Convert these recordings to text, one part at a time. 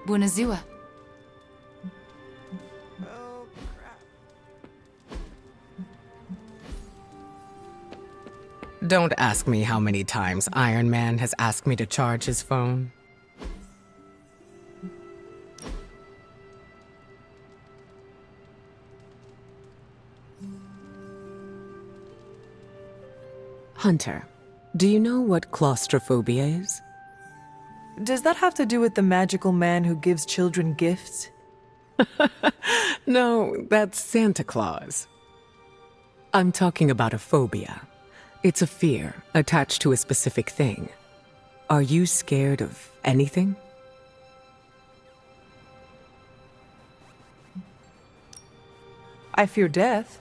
Bună ziua! Don't ask me how many times Iron Man has asked me to charge his phone. Hunter, do you know what claustrophobia is? Does that have to do with the magical man who gives children gifts? No, that's Santa Claus. I'm talking about a phobia. It's a fear attached to a specific thing. Are you scared of anything? I fear death.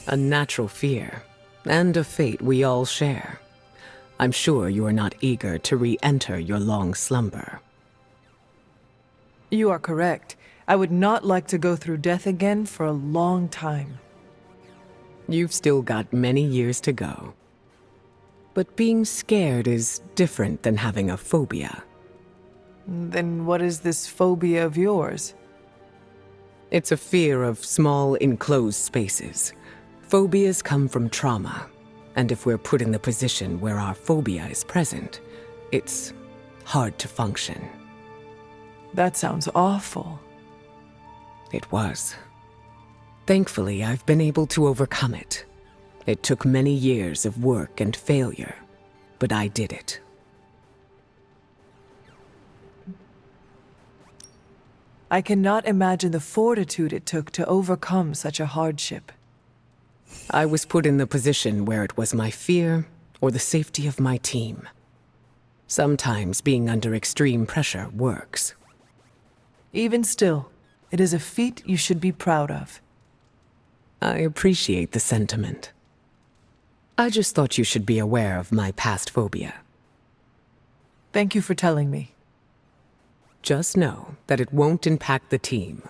A natural fear, and a fate we all share. I'm sure you are not eager to re-enter your long slumber. You are correct. I would not like to go through death again for a long time. You've still got many years to go. But being scared is different than having a phobia. Then what is this phobia of yours? It's a fear of small, enclosed spaces. Phobias come from trauma, and if we're put in the position where our phobia is present, it's hard to function. That sounds awful. It was. Thankfully, I've been able to overcome it. It took many years of work and failure, but I did it. I cannot imagine the fortitude it took to overcome such a hardship. I was put in the position where it was my fear or the safety of my team. Sometimes being under extreme pressure works. Even still, it is a feat you should be proud of. I appreciate the sentiment. I just thought you should be aware of my past phobia. Thank you for telling me. Just know that it won't impact the team.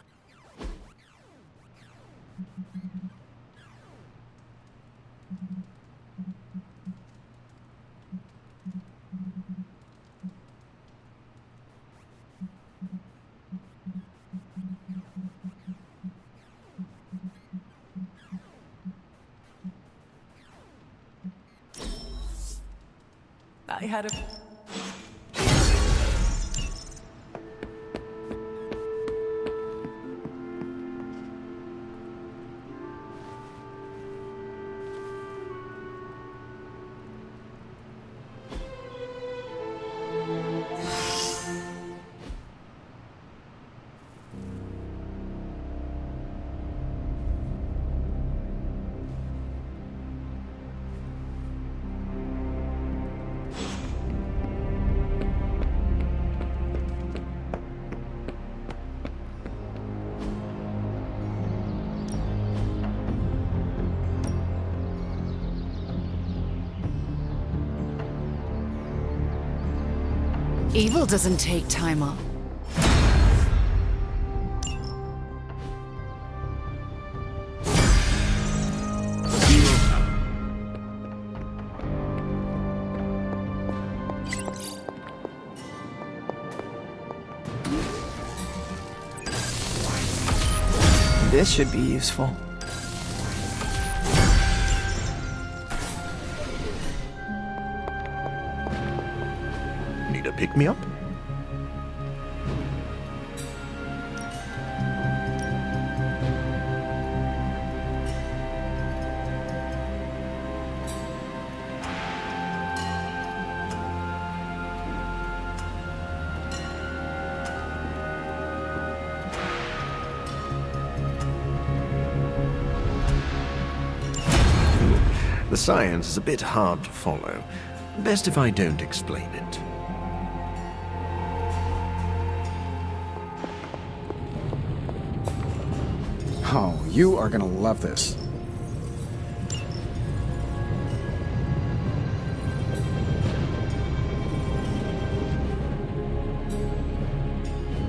I had a... Evil doesn't take time off. This should be useful. Need a pick-me-up? The science is a bit hard to follow. Best if I don't explain it. Oh, you are gonna love this.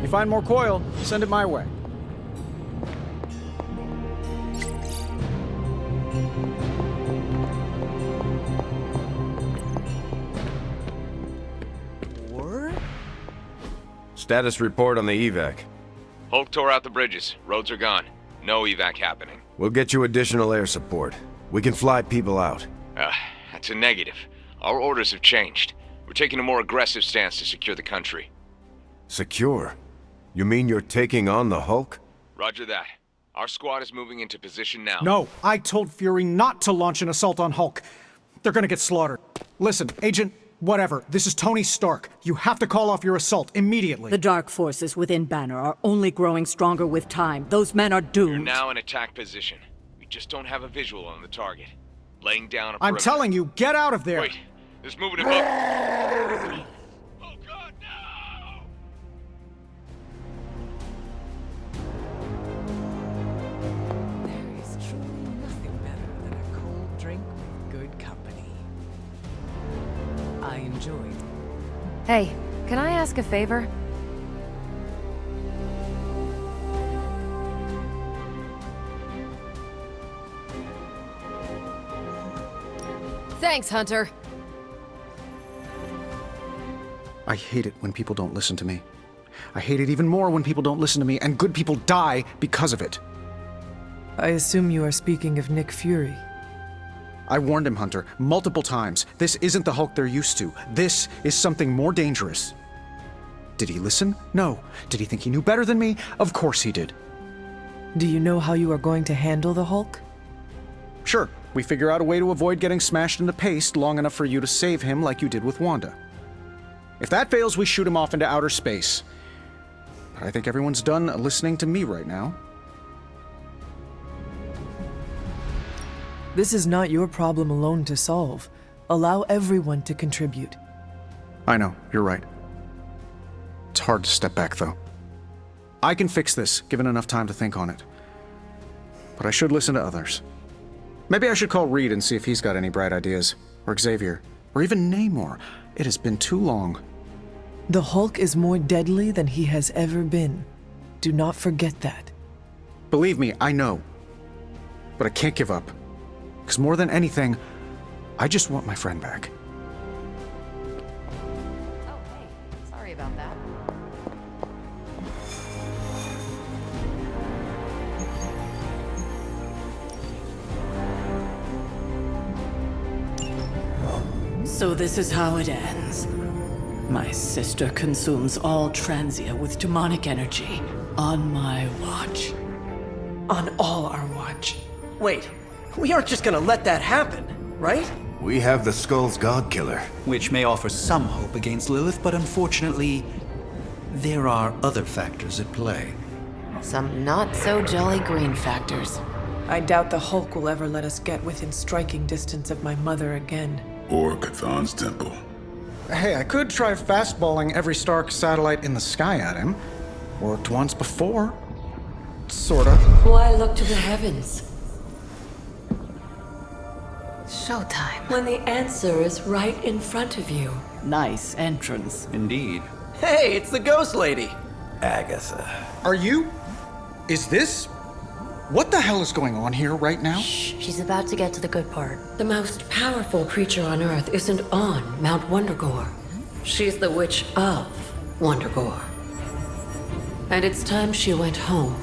You find more coil, send it my way. Status report on the evac. Hulk tore out the bridges. Roads are gone. No evac happening. We'll get you additional air support. We can fly people out. That's a negative. Our orders have changed. We're taking a more aggressive stance to secure the country. Secure? You mean you're taking on the Hulk? Roger that. Our squad is moving into position now. No, I told Fury not to launch an assault on Hulk. They're gonna get slaughtered. Listen, Agent, whatever, this is Tony Stark. You have to call off your assault immediately. The dark forces within Banner are only growing stronger with time. Those men are doomed. We're now in attack position. We just don't have a visual on the target. Laying down a I'm perimeter. telling you, get out of there! Wait, there's movement above. Oh God, no! There is truly nothing better than a cold drink with good company. I enjoyed. Hey, can I ask a favor? Thanks, Hunter. I hate it when people don't listen to me. I hate it even more when people don't listen to me, and good people die because of it. I assume you are speaking of Nick Fury. I warned him, Hunter, multiple times. This isn't the Hulk they're used to. This is something more dangerous. Did he listen? No. Did he think he knew better than me? Of course he did. Do you know how you are going to handle the Hulk? Sure, we figure out a way to avoid getting smashed into paste long enough for you to save him like you did with Wanda. If that fails, we shoot him off into outer space. But I think everyone's done listening to me right now. This is not your problem alone to solve. Allow everyone to contribute. I know, you're right. It's hard to step back, though. I can fix this, given enough time to think on it. But I should listen to others. Maybe I should call Reed and see if he's got any bright ideas. Or Xavier. Or even Namor. It has been too long. The Hulk is more deadly than he has ever been. Do not forget that. Believe me, I know. But I can't give up. Because more than anything, I just want my friend back. Oh, hey. Sorry about that. So this is how it ends. My sister consumes all Transia with demonic energy on my watch. On all our watch. Wait, we aren't just gonna let that happen, right? We have the Skull's God-Killer. Which may offer some hope against Lilith, but unfortunately, there are other factors at play. Some not-so-jolly green factors. I doubt the Hulk will ever let us get within striking distance of my mother again. Or Chthon's temple. Hey, I could try fastballing every Stark satellite in the sky at him. Worked once before. Sorta. Why look to the heavens Showtime. when the answer is right in front of you? Nice entrance. Indeed. Hey, it's the Ghost Lady! Agatha. Are you? Is this? What the hell is going on here right now? She's about to get to the good part. The most powerful creature on Earth isn't on Mount Wondergore. She's the witch of Wondergore. And it's time she went home.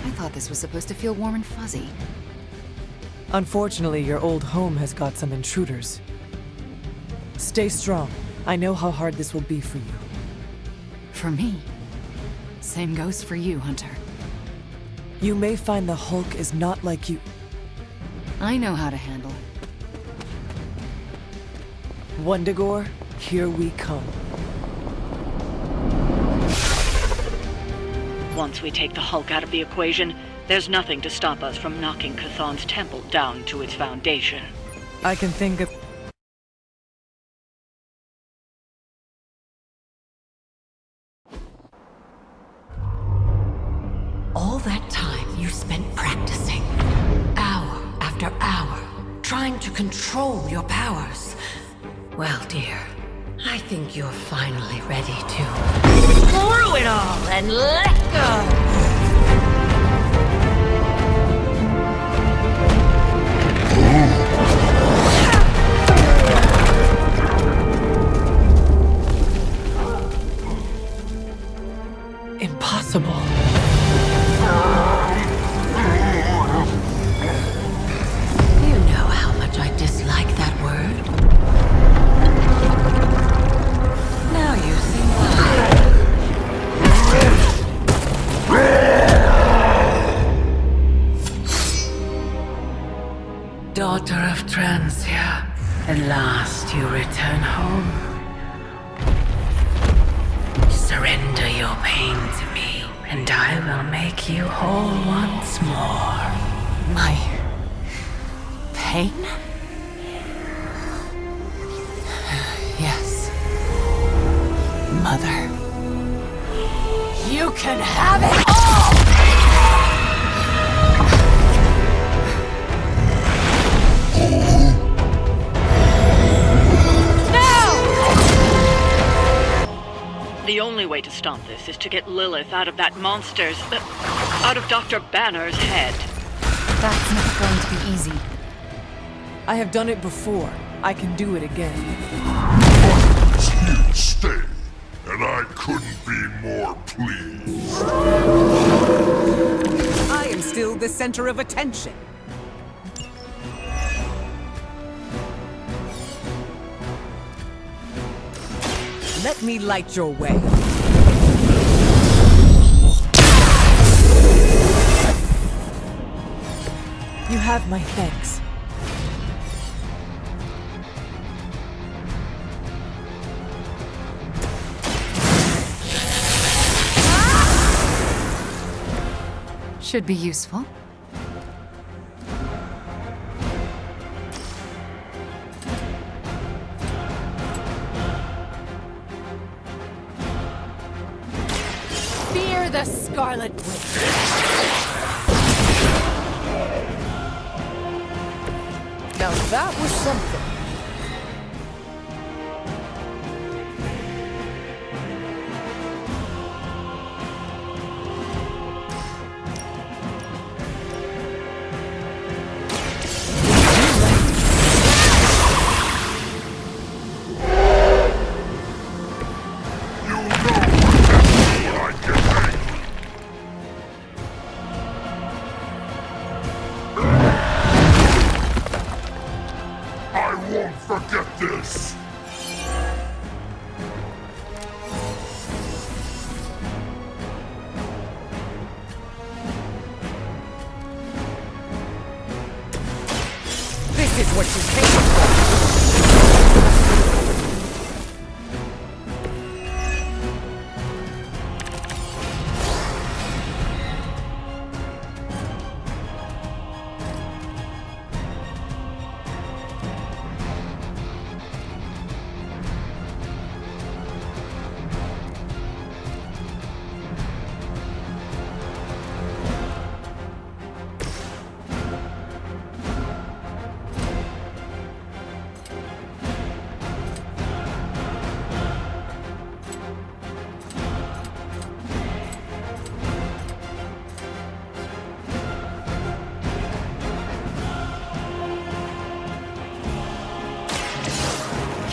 I thought this was supposed to feel warm and fuzzy. Unfortunately, your old home has got some intruders. Stay strong. I know how hard this will be for you. For me. Same goes for you, Hunter. You may find the Hulk is not like you. I know how to handle it. Wundagore, here we come. Once we take the Hulk out of the equation, there's nothing to stop us from knocking Chthon's temple down to its foundation. I can think of... All that time you spent practicing, hour after hour, trying to control your powers. Well, dear, I think you're finally ready to screw it all and let go! Impossible. You know how much I dislike that word. Now you see why. Daughter of Transia, at last you return home. Surrender your pain to me, and I will make you whole once more. My pain? Yes. Mother. You can have it all! The only way to stop this is to get Lilith out of that monster's... out of Dr. Banner's head. That's not going to be easy. I have done it before. I can do it again. You stay, and I couldn't be more pleased. I am still the center of attention. Let me light your way. You have my thanks. Should be useful. Fear the Scarlet Witch. Now that was something. Forget this! This is what you came for!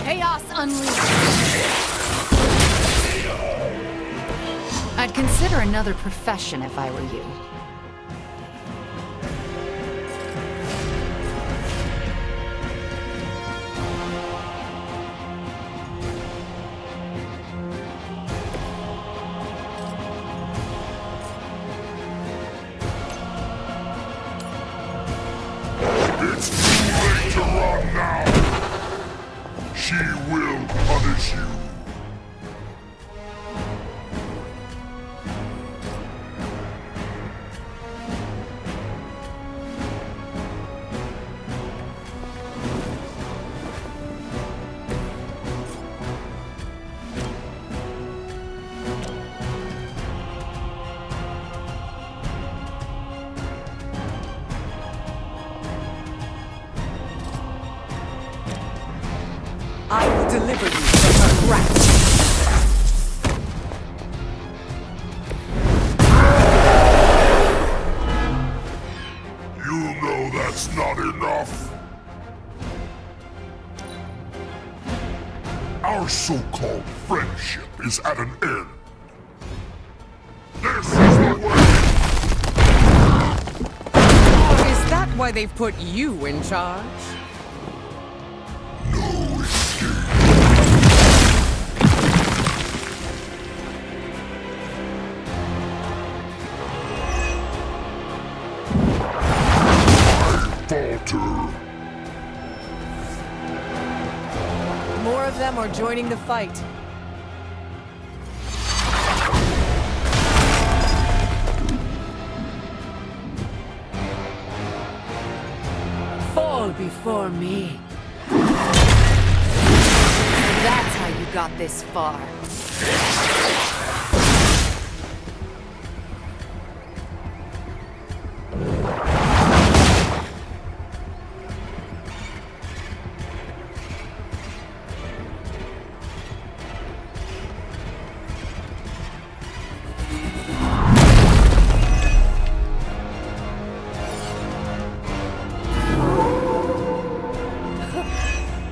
Chaos Unleashed. I'd consider another profession if I were you. It's too late to run now! She will punish you. I will deliver you from her grasp. You know that's not enough. Our so-called friendship is at an end. This is the way! Is that why they've put you in charge? No escape. I falter. More of them are joining the fight. Fall before me. That's how you got this far.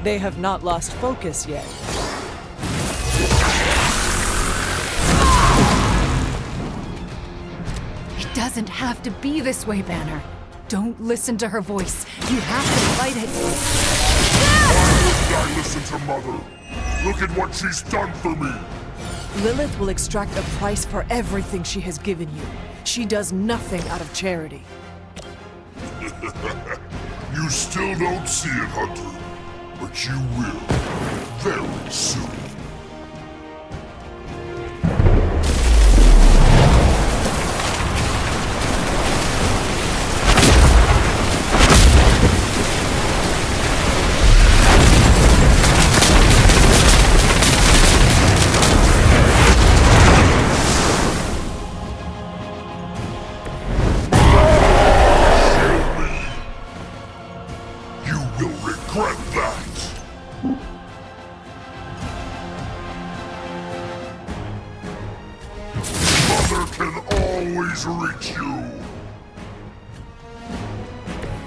They have not lost focus yet. It doesn't have to be this way, Banner. Don't listen to her voice. You have to fight it. I listen to Mother. Look at what she's done for me. Lilith will extract a price for everything she has given you. She does nothing out of charity. You still don't see it, Hunter. But you will, very soon. You will regret that. Mother can always reach you.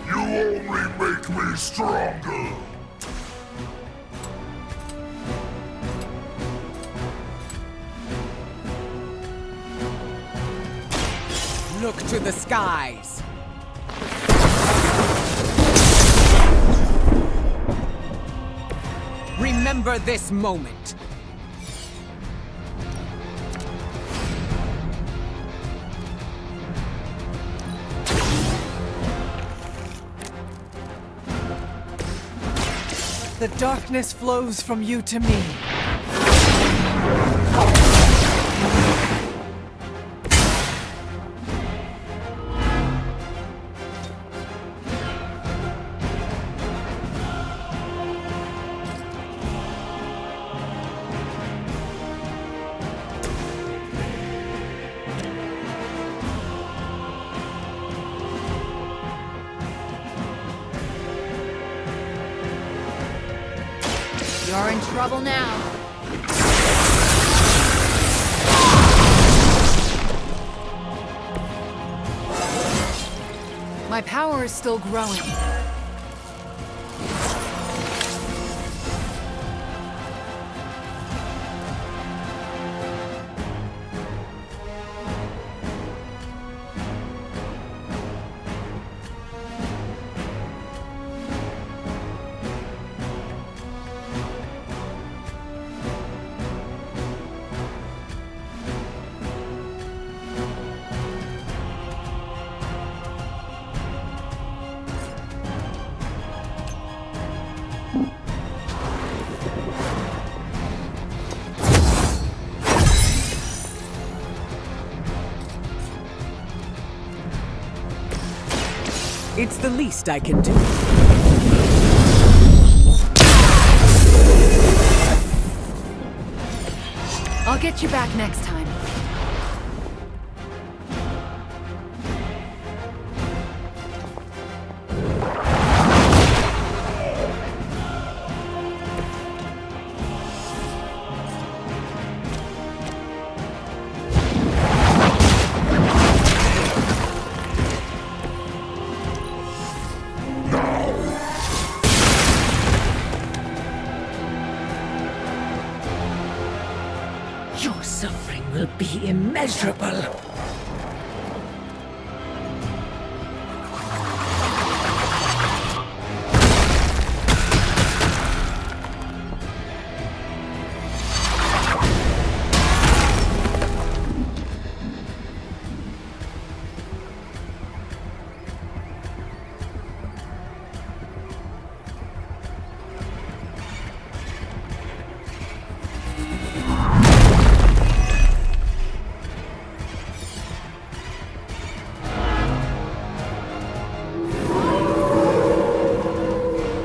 You only make me stronger. Look to the skies. Remember this moment. The darkness flows from you to me. You're in trouble now. My power is still growing. It's the least I can do. I'll get you back next time. will be immeasurable.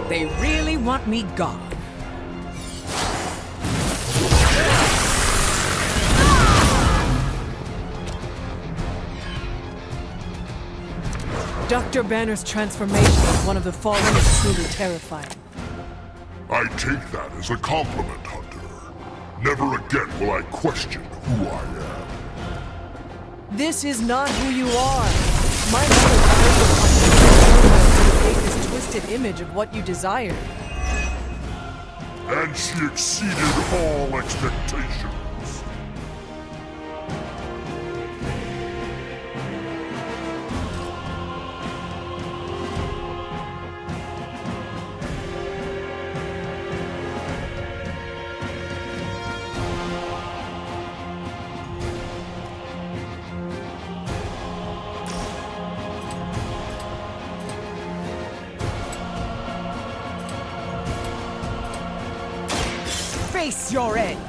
They really want me gone. Dr. Banner's transformation as one of the Fallen is truly terrifying. I take that as a compliment, Hunter. Never again will I question who I am. This is not who you are. My mother created this twisted image of what you desired. And she exceeded all expectations. Face your end!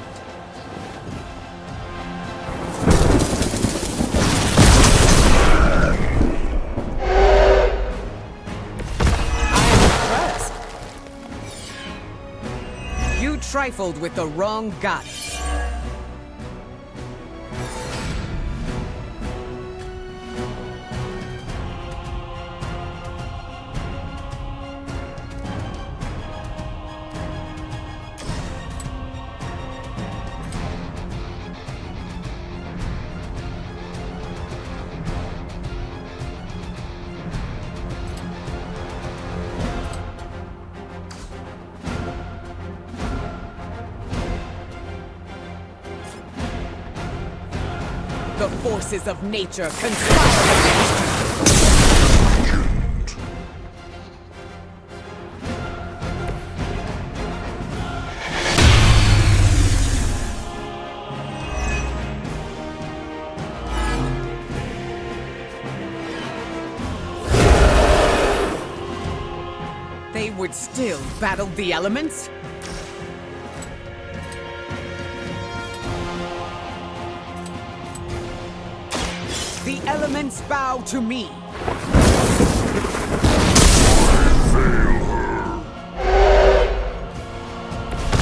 You trifled with the wrong goddess. The forces of nature conspire against you! They would still battle the elements? The elements bow to me.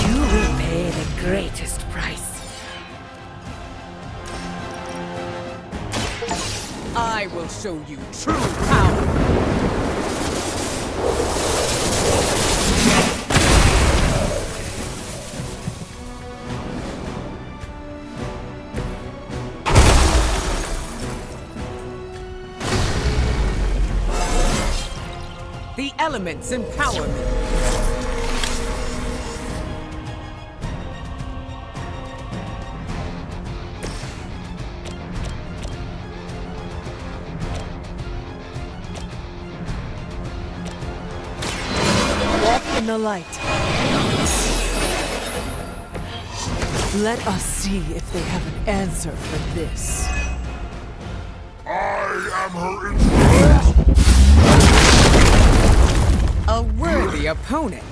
You will pay the greatest price. I will show you true power. The elements empower me. Walk in the light. Let us see if they have an answer for this. I am her instrument. A worthy opponent.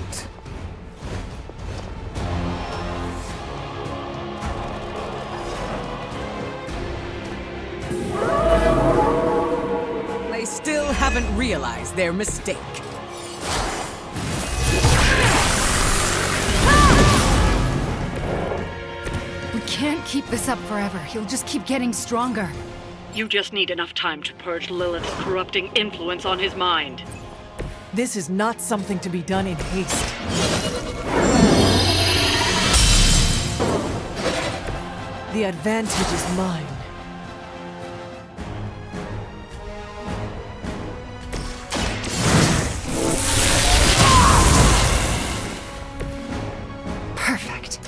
They still haven't realized their mistake. We can't keep this up forever. He'll just keep getting stronger. You just need enough time to purge Lilith's corrupting influence on his mind. This is not something to be done in haste. The advantage is mine. Perfect.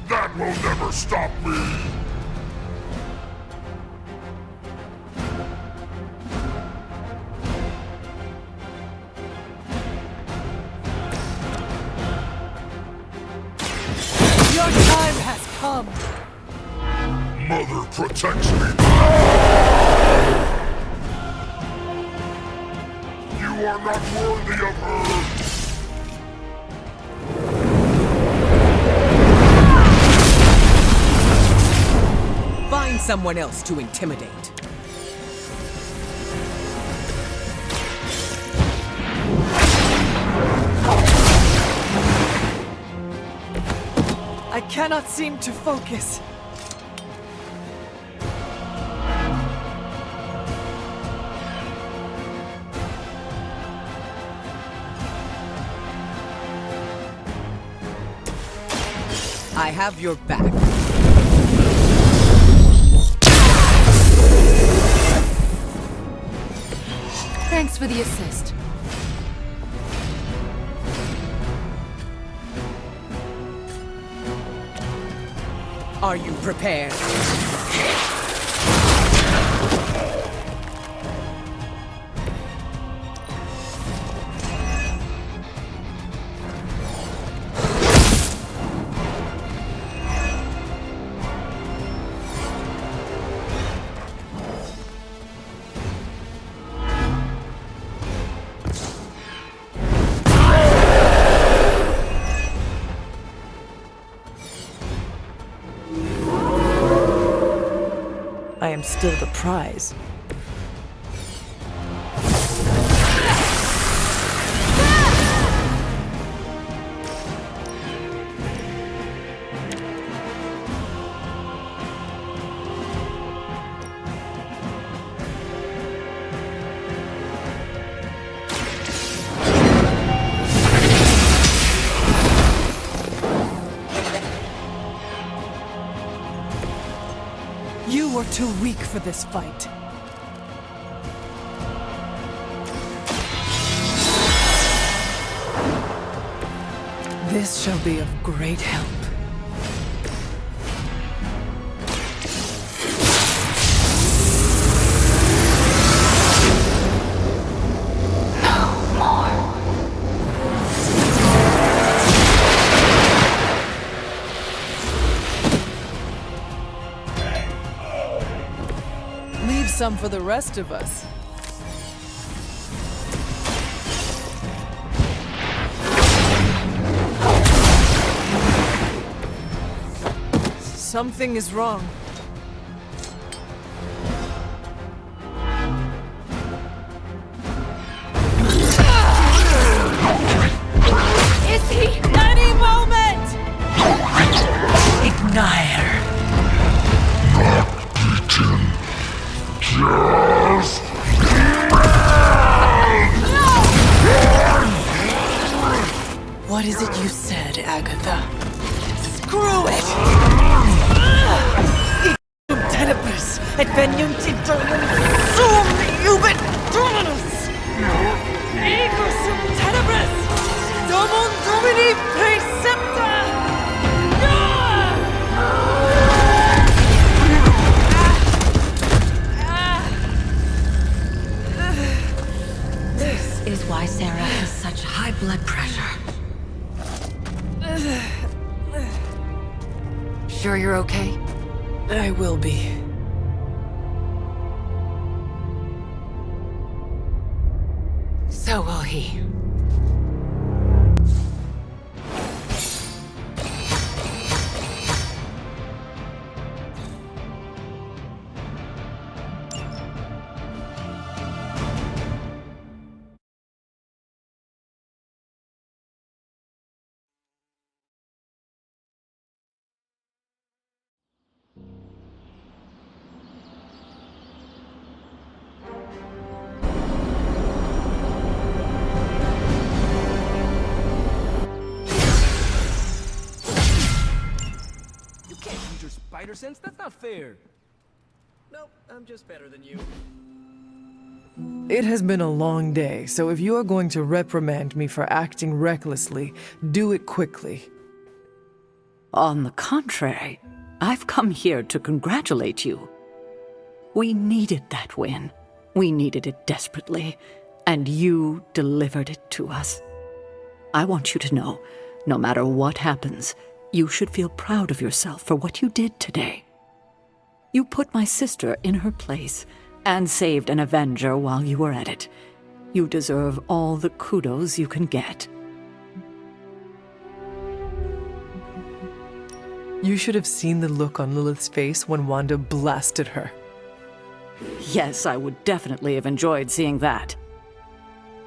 That will never stop me! Your time has come! Mother protects me! You are not worthy of her! Find someone else to intimidate. I cannot seem to focus. I have your back. Thanks for the assist. Are you prepared? I am still the prize. You were too weak for this fight. This shall be of great help. Leave some for the rest of us. Something is wrong. Is he? Any moment! Ignire. Just... What is it you said, Agatha? Screw it! Tenebris, et veniunt eternum sum iubit dominus! Ego sum tenebris, domum domini precepta! This is why Sarah has such high blood pressure. Sure you're okay? I will be. So will he. Spider sense? That's not fair. Nope, I'm just better than you. It has been a long day, so if you are going to reprimand me for acting recklessly, do it quickly. On the contrary, I've come here to congratulate you. We needed that win. We needed it desperately, and you delivered it to us. I want you to know, no matter what happens, you should feel proud of yourself for what you did today. You put my sister in her place and saved an Avenger while you were at it. You deserve all the kudos you can get. You should have seen the look on Lilith's face when Wanda blasted her. Yes, I would definitely have enjoyed seeing that.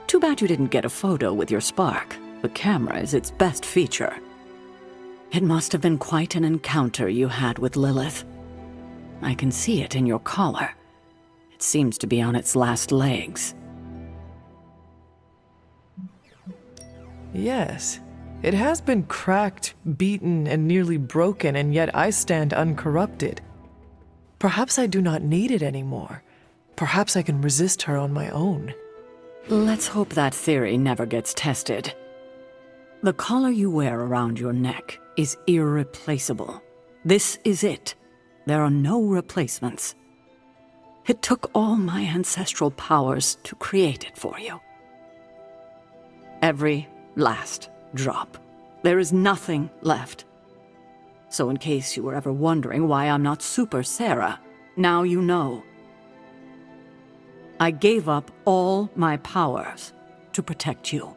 Too bad you didn't get a photo with your spark. The camera is its best feature. It must have been quite an encounter you had with Lilith. I can see it in your collar. It seems to be on its last legs. Yes, it has been cracked, beaten, and nearly broken, and yet I stand uncorrupted. Perhaps I do not need it anymore. Perhaps I can resist her on my own. Let's hope that theory never gets tested. The collar you wear around your neck is irreplaceable. This is it. There are no replacements. It took all my ancestral powers to create it for you. Every last drop. There is nothing left. So in case you were ever wondering why I'm not Super Sarah, now you know. I gave up all my powers to protect you.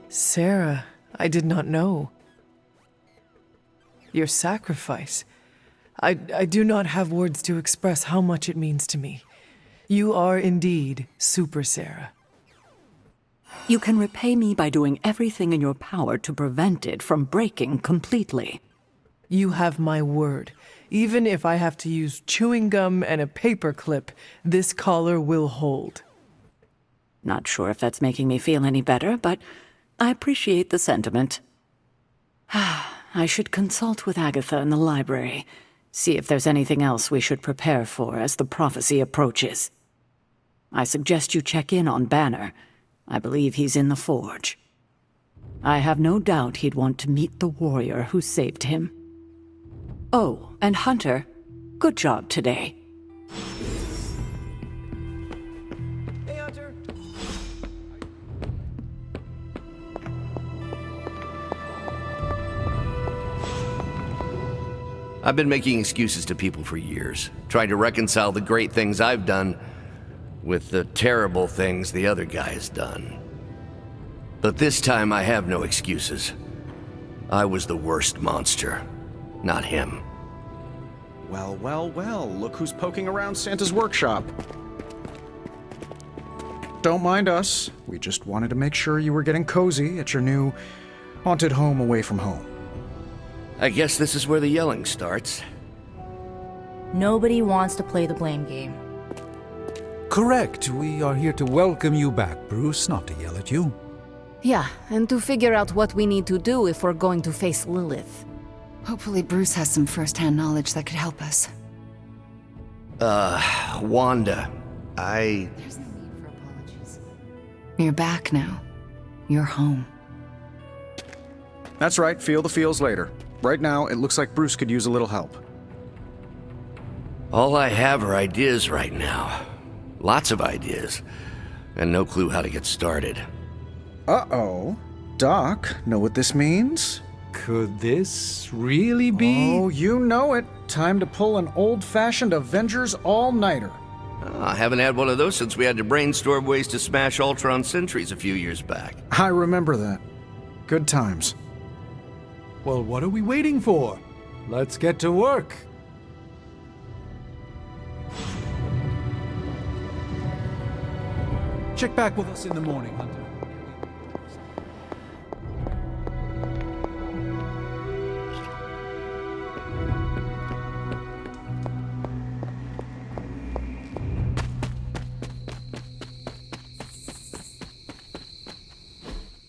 Sarah, I did not know. Your sacrifice. I do not have words to express how much it means to me. You are indeed Super Sarah. You can repay me by doing everything in your power to prevent it from breaking completely. You have my word. Even if I have to use chewing gum and a paper clip, this collar will hold. Not sure if that's making me feel any better, but I appreciate the sentiment. I should consult with Agatha in the library, see if there's anything else we should prepare for as the prophecy approaches. I suggest you check in on Banner. I believe he's in the Forge. I have no doubt he'd want to meet the warrior who saved him. Oh, and Hunter, good job today. Hey, Hunter. I've been making excuses to people for years, trying to reconcile the great things I've done with the terrible things the other guy's done. But this time I have no excuses. I was the worst monster, not him. Well, well, well, look who's poking around Santa's workshop. Don't mind us. We just wanted to make sure you were getting cozy at your new haunted home away from home. I guess this is where the yelling starts. Nobody wants to play the blame game. Correct. We are here to welcome you back, Bruce, not to yell at you. Yeah, and to figure out what we need to do if we're going to face Lilith. Hopefully Bruce has some first-hand knowledge that could help us. Wanda, There's no need for apologies. You're back now. You're home. That's right, feel the feels later. Right now, it looks like Bruce could use a little help. All I have are ideas right now. Lots of ideas. And no clue how to get started. Uh-oh. Doc, know what this means? Could this really be? Oh, you know it. Time to pull an old-fashioned Avengers all-nighter. I haven't had one of those since we had to brainstorm ways to smash Ultron sentries a few years back. I remember that. Good times. Well, what are we waiting for? Let's get to work. Check back with us in the morning, Hunter.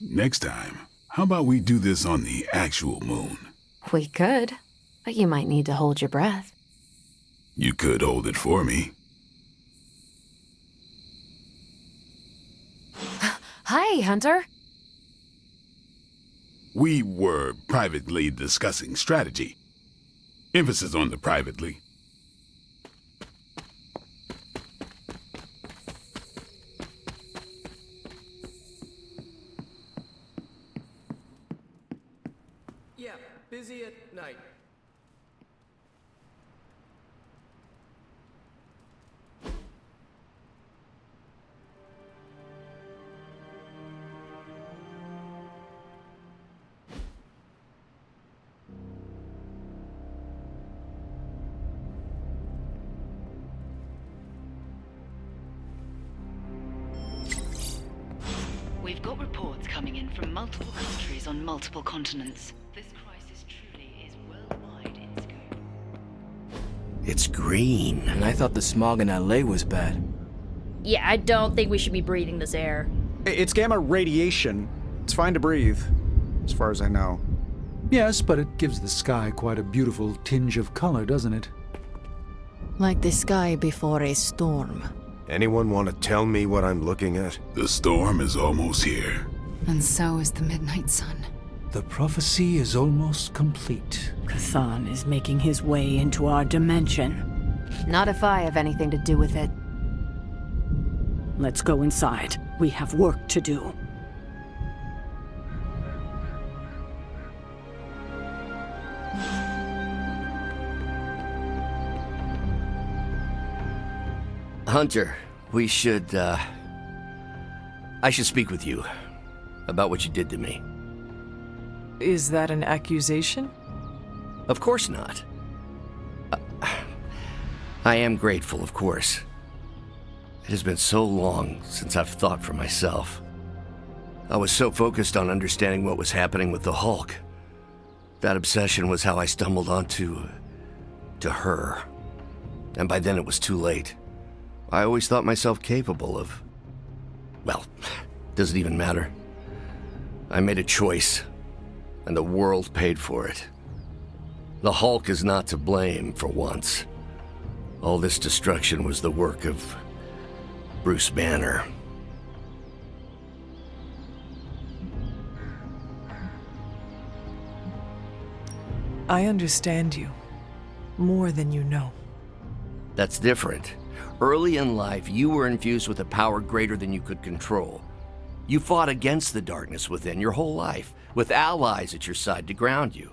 Next time, how about we do this on the actual moon? We could, but you might need to hold your breath. You could hold it for me. Hi, Hunter. We were privately discussing strategy. Emphasis on the privately. Yeah, busy at night. We've got reports coming in from multiple countries on multiple continents. This crisis truly is worldwide in scope. It's green. And I thought the smog in LA was bad. Yeah, I don't think we should be breathing this air. It's gamma radiation. It's fine to breathe, as far as I know. Yes, but it gives the sky quite a beautiful tinge of color, doesn't it? Like the sky before a storm. Anyone want to tell me what I'm looking at? The storm is almost here. And so is the midnight sun. The prophecy is almost complete. Kathan is making his way into our dimension. Not if I have anything to do with it. Let's go inside. We have work to do. Hunter, we should, I should speak with you about what you did to me. Is that an accusation? Of course not. I am grateful, of course. It has been so long since I've thought for myself. I was so focused on understanding what was happening with the Hulk. That obsession was how I stumbled onto her. And by then it was too late. I always thought myself capable of... Well, doesn't even matter. I made a choice, and the world paid for it. The Hulk is not to blame, for once. All this destruction was the work of Bruce Banner. I understand you. More than you know. That's different. Early in life, you were infused with a power greater than you could control. You fought against the darkness within your whole life, with allies at your side to ground you.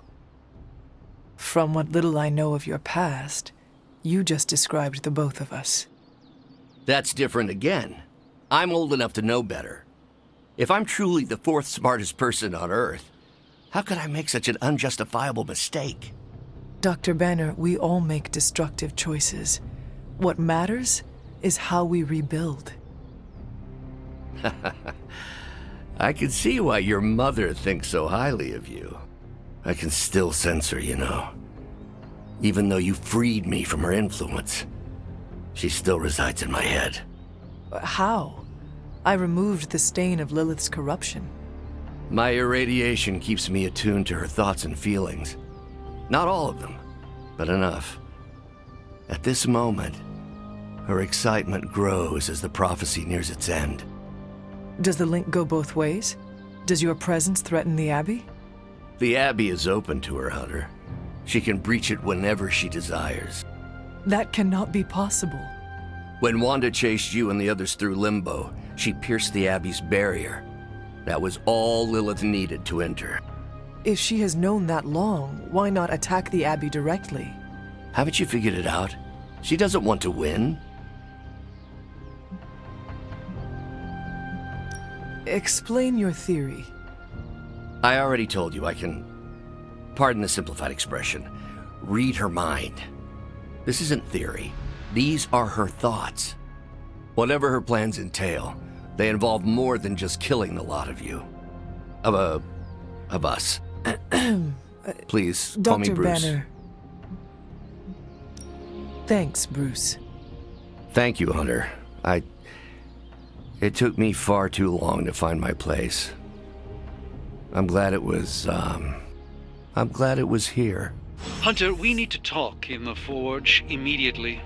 From what little I know of your past, you just described the both of us. That's different again. I'm old enough to know better. If I'm truly the fourth smartest person on Earth, how could I make such an unjustifiable mistake? Dr. Banner, we all make destructive choices. What matters is how we rebuild. I can see why your mother thinks so highly of you. I can still sense her, you know. Even though you freed me from her influence, she still resides in my head. How? I removed the stain of Lilith's corruption. My irradiation keeps me attuned to her thoughts and feelings. Not all of them, but enough. At this moment, her excitement grows as the prophecy nears its end. Does the link go both ways? Does your presence threaten the Abbey? The Abbey is open to her, Hunter. She can breach it whenever she desires. That cannot be possible. When Wanda chased you and the others through Limbo, she pierced the Abbey's barrier. That was all Lilith needed to enter. If she has known that long, why not attack the Abbey directly? Haven't you figured it out? She doesn't want to win. Explain your theory. I already told you I can, pardon the simplified expression, read her mind. This isn't theory. These are her thoughts. Whatever her plans entail, they involve more than just killing the lot of you. Of us. Please, call me Dr. Bruce. Banner. Thanks, Bruce. Thank you, Hunter. It took me far too long to find my place. I'm glad it was here. Hunter, we need to talk in the forge immediately.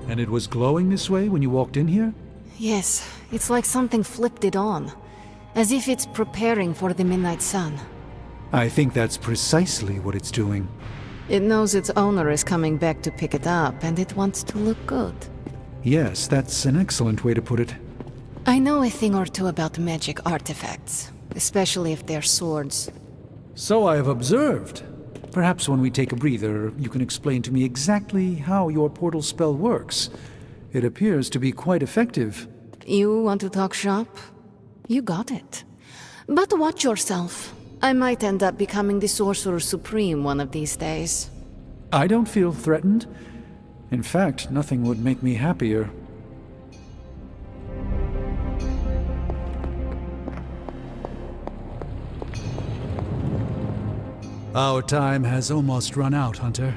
And it was glowing this way when you walked in here? Yes, it's like something flipped it on. As if it's preparing for the midnight sun. I think that's precisely what it's doing. It knows its owner is coming back to pick it up, and it wants to look good. Yes, that's an excellent way to put it. I know a thing or two about magic artifacts, especially if they're swords. So I have observed. Perhaps when we take a breather, you can explain to me exactly how your portal spell works. It appears to be quite effective. You want to talk shop? You got it. But watch yourself. I might end up becoming the Sorcerer Supreme one of these days. I don't feel threatened. In fact, nothing would make me happier. Our time has almost run out, Hunter.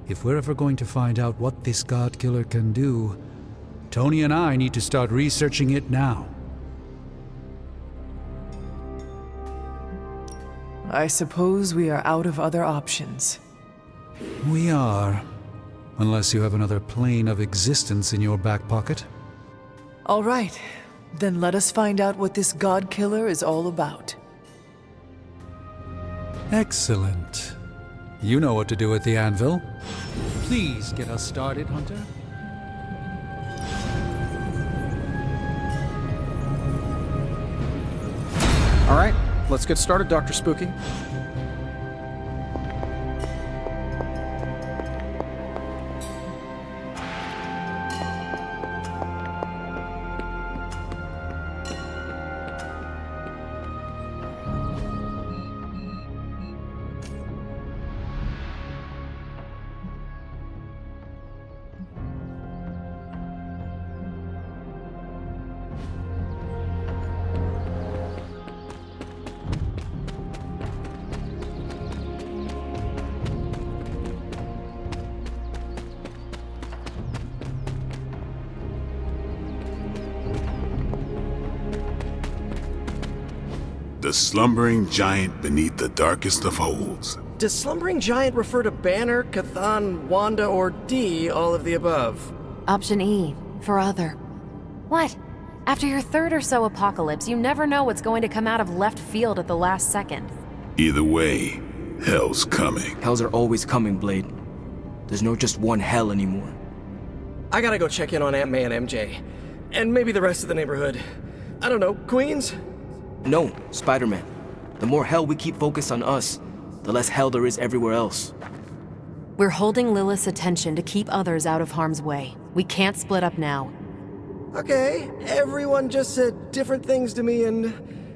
If we're ever going to find out what this God Killer can do, Tony and I need to start researching it now. I suppose we are out of other options. We are. Unless you have another plane of existence in your back pocket. All right, then let us find out what this God Killer is all about. Excellent. You know what to do at the anvil. Please get us started, Hunter. All right, let's get started, Dr. Spooky. The slumbering giant beneath the darkest of holds. Does slumbering giant refer to Banner, Cathan, Wanda, or D, all of the above? Option E, for other. What? After your third or so apocalypse, you never know what's going to come out of left field at the last second. Either way, hell's coming. Hells are always coming, Blade. There's no just one hell anymore. I gotta go check in on Aunt May and MJ. And maybe the rest of the neighborhood. I don't know, Queens? No, Spider-Man. The more hell we keep focused on us, the less hell there is everywhere else. We're holding Lilith's attention to keep others out of harm's way. We can't split up now. Okay, everyone just said different things to me and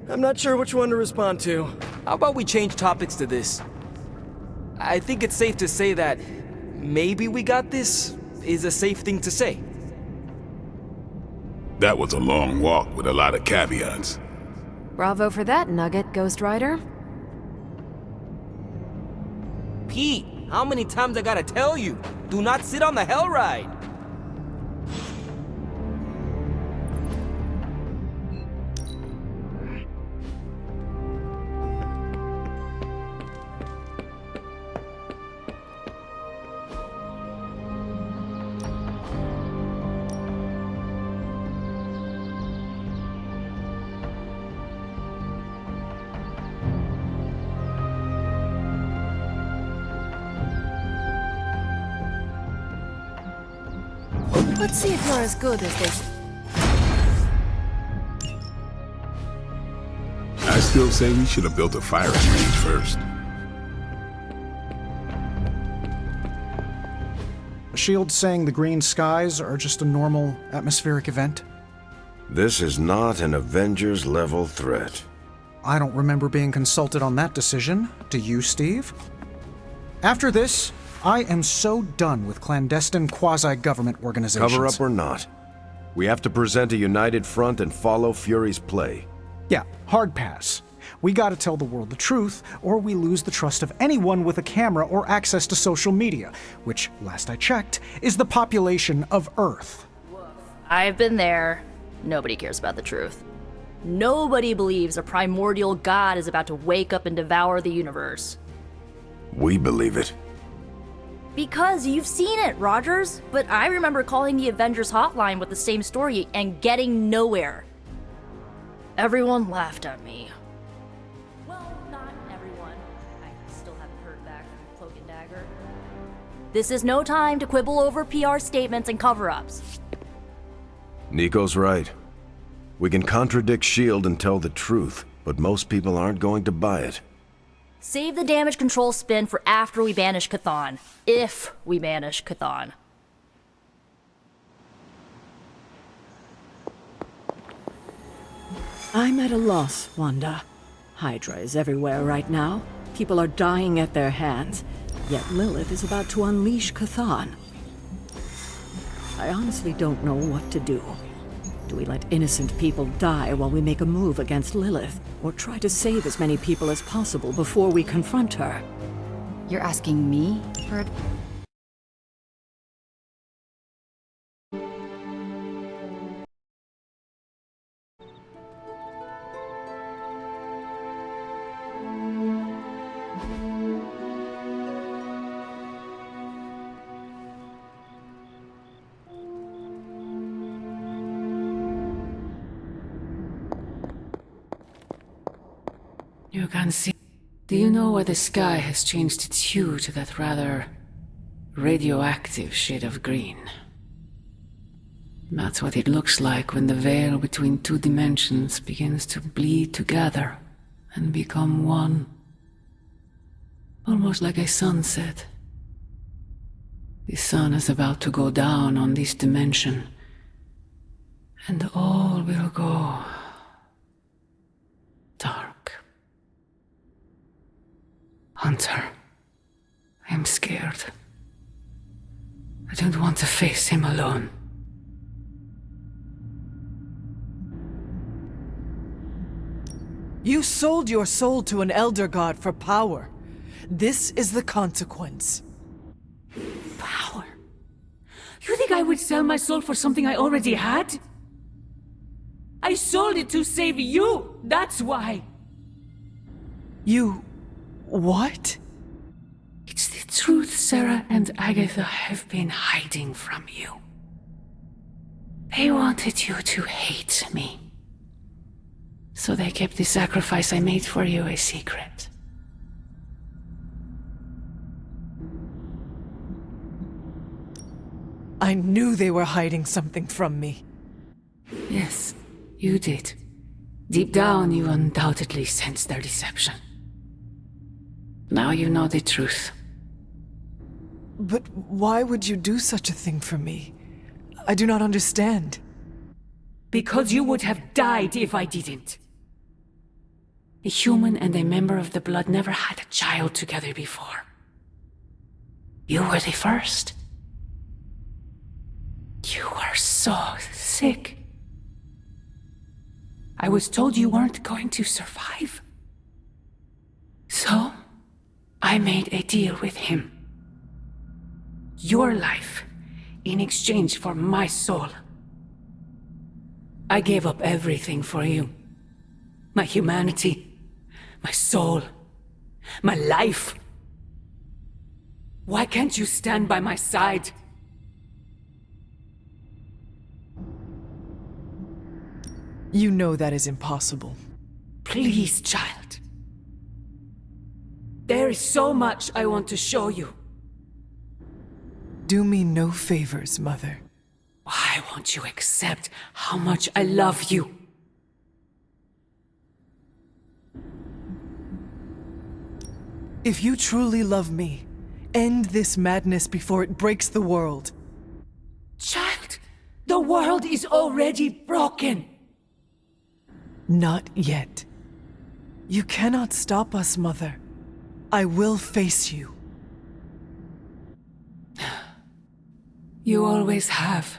I'm not sure which one to respond to. How about we change topics to this? I think it's safe to say that maybe we got this is a safe thing to say. That was a long walk with a lot of caveats. Bravo for that, Nugget, Ghost Rider. Pete, how many times I gotta tell you? Do not sit on the hell ride! Let's see if you're as good as this. I still say we should have built a firing range first. Shield's saying the green skies are just a normal atmospheric event? This is not an Avengers-level threat. I don't remember being consulted on that decision. Do you, Steve? After this, I am so done with clandestine quasi-government organizations. Cover up or not, we have to present a united front and follow Fury's play. Yeah, hard pass. We gotta tell the world the truth, or we lose the trust of anyone with a camera or access to social media, which, last I checked, is the population of Earth. I've been there. Nobody cares about the truth. Nobody believes a primordial god is about to wake up and devour the universe. We believe it. Because you've seen it, Rogers. But I remember calling the Avengers hotline with the same story and getting nowhere. Everyone laughed at me. Well, not everyone. I still haven't heard back from Cloak and Dagger. This is no time to quibble over PR statements and cover-ups. Nico's right. We can contradict S.H.I.E.L.D. and tell the truth, but most people aren't going to buy it. Save the damage control spin for after we banish Chthon. If we banish Chthon. I'm at a loss, Wanda. Hydra is everywhere right now. People are dying at their hands. Yet Lilith is about to unleash Chthon. I honestly don't know what to do. Do we let innocent people die while we make a move against Lilith? Or try to save as many people as possible before we confront her? You're asking me for You can see. Do you know why the sky has changed its hue to that rather radioactive shade of green? That's what it looks like when the veil between two dimensions begins to bleed together and become one. Almost like a sunset. The sun is about to go down on this dimension, and all will go dark. Hunter, I'm scared. I don't want to face him alone. You sold your soul to an Elder God for power. This is the consequence. Power? You think I would sell my soul for something I already had? I sold it to save you, that's why. You... what? It's the truth Sarah and Agatha have been hiding from you. They wanted you to hate me. So they kept the sacrifice I made for you a secret. I knew they were hiding something from me. Yes, you did. Deep down, you undoubtedly sensed their deception. Now you know the truth. But why would you do such a thing for me? I do not understand. Because you would have died if I didn't. A human and a member of the Blood never had a child together before. You were the first. You were so sick. I was told you weren't going to survive. So, I made a deal with him. Your life, in exchange for my soul. I gave up everything for you. My humanity, my soul, my life. Why can't you stand by my side? You know that is impossible. Please, child. There is so much I want to show you. Do me no favors, Mother. Why won't you accept how much I love you? If you truly love me, end this madness before it breaks the world. Child, the world is already broken. Not yet. You cannot stop us, Mother. I will face you. You always have.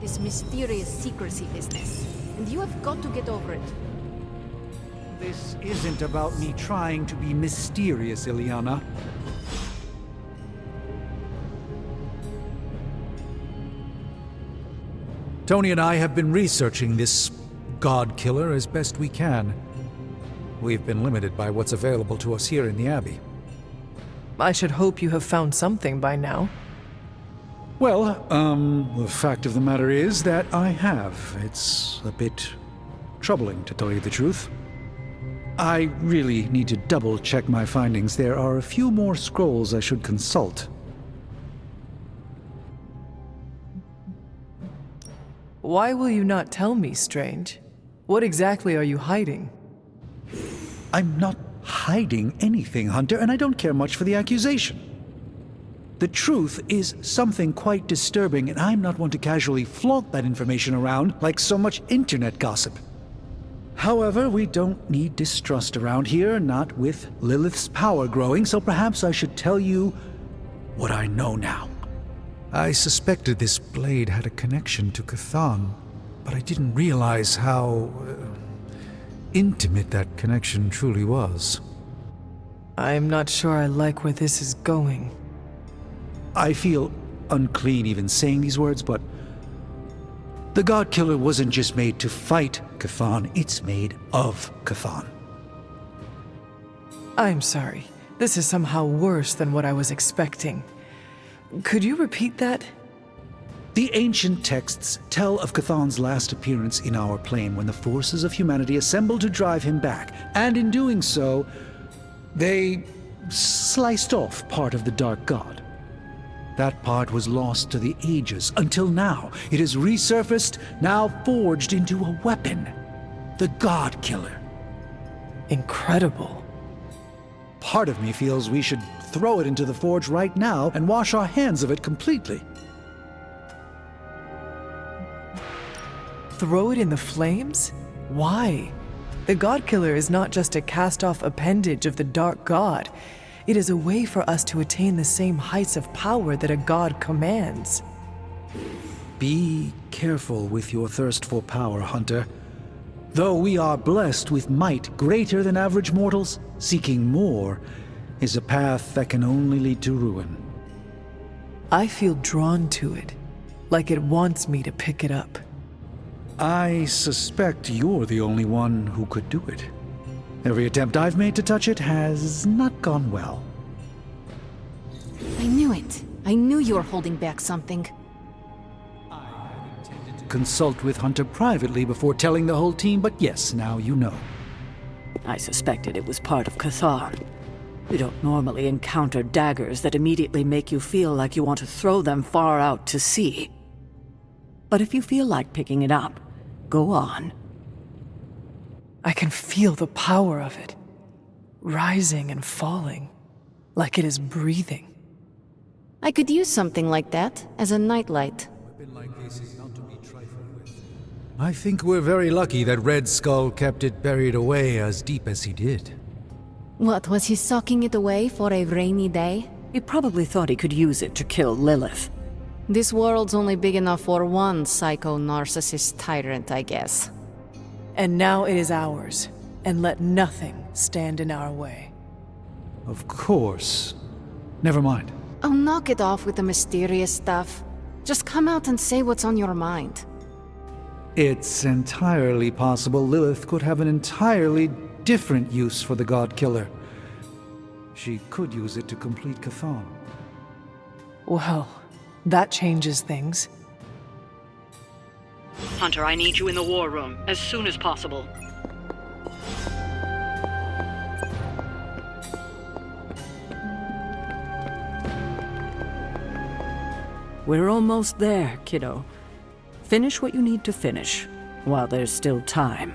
this mysterious secrecy business, and you have got to get over it. This isn't about me trying to be mysterious, Ileana. Tony and I have been researching this God Killer as best we can. We've been limited by what's available to us here in the Abbey. I should hope you have found something by now. Well, the fact of the matter is that I have. It's a bit troubling, to tell you the truth. I really need to double-check my findings. There are a few more scrolls I should consult. Why will you not tell me, Strange? What exactly are you hiding? I'm not hiding anything, Hunter, and I don't care much for the accusation. The truth is something quite disturbing, and I'm not one to casually flaunt that information around like so much internet gossip. However, we don't need distrust around here, not with Lilith's power growing, so perhaps I should tell you what I know now. I suspected this blade had a connection to Chthon, but I didn't realize how intimate that connection truly was. I'm not sure I like where this is going. I feel unclean even saying these words, but the God Killer wasn't just made to fight Chthon, it's made of Chthon. I'm sorry. This is somehow worse than what I was expecting. Could you repeat that? The ancient texts tell of Chthon's last appearance in our plane when the forces of humanity assembled to drive him back, and in doing so, they sliced off part of the Dark God. That part was lost to the ages, until now. It has resurfaced, now forged into a weapon. The God Killer. Incredible. Part of me feels we should throw it into the forge right now and wash our hands of it completely. Throw it in the flames? Why? The God Killer is not just a cast-off appendage of the Dark God. It is a way for us to attain the same heights of power that a god commands. Be careful with your thirst for power, Hunter. Though we are blessed with might greater than average mortals, seeking more is a path that can only lead to ruin. I feel drawn to it, like it wants me to pick it up. I suspect you're the only one who could do it. Every attempt I've made to touch it has not gone well. I knew it. I knew you were holding back something. Consult with Hunter privately before telling the whole team, but yes, now you know. I suspected it was part of Chthon. We don't normally encounter daggers that immediately make you feel like you want to throw them far out to sea. But if you feel like picking it up, go on. I can feel the power of it, rising and falling, like it is breathing. I could use something like that as a nightlight. I think we're very lucky that Red Skull kept it buried away as deep as he did. What, was he socking it away for a rainy day? He probably thought he could use it to kill Lilith. This world's only big enough for one psycho-narcissist tyrant, I guess. And now it is ours, and let nothing stand in our way. Of course. Never mind. Oh, knock it off with the mysterious stuff. Just come out and say what's on your mind. It's entirely possible Lilith could have an entirely different use for the God Killer. She could use it to complete Chthon. Well, that changes things. Hunter, I need you in the war room as soon as possible. We're almost there, kiddo. Finish what you need to finish, while there's still time.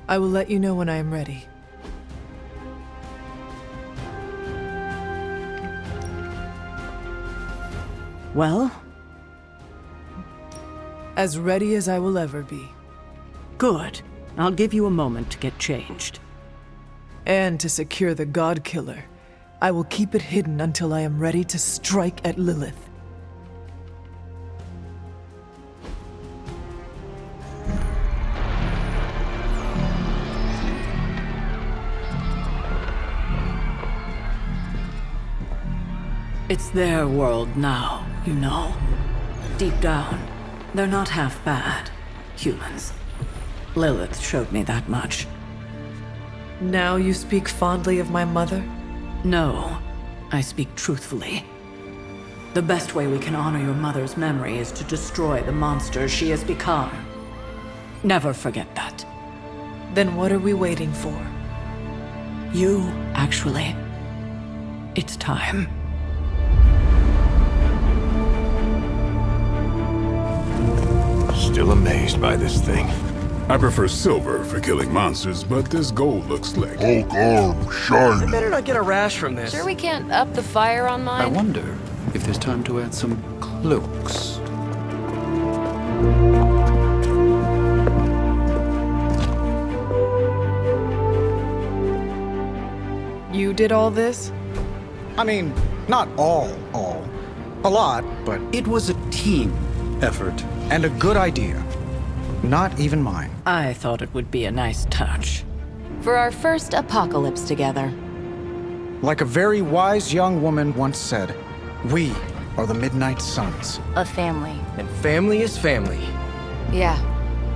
I will let you know when I am ready. Well? As ready as I will ever be. Good. I'll give you a moment to get changed. And to secure the God Killer, I will keep it hidden until I am ready to strike at Lilith. It's their world now, you know. Deep down, they're not half bad. Humans. Lilith showed me that much. Now you speak fondly of my mother? No, I speak truthfully. The best way we can honor your mother's memory is to destroy the monster she has become. Never forget that. Then what are we waiting for? You, actually. It's time. Still amazed by this thing. I prefer silver for killing monsters, but this gold looks slick. Hulk arm, shiny. I better not get a rash from this. Sure we can't up the fire on mine? I wonder if there's time to add some cloaks. You did all this? I mean, not all. A lot, but... It was a team effort. And a good idea. Not even mine. I thought it would be a nice touch. For our first apocalypse together. Like a very wise young woman once said, we are the Midnight Suns. A family. And family is family. Yeah.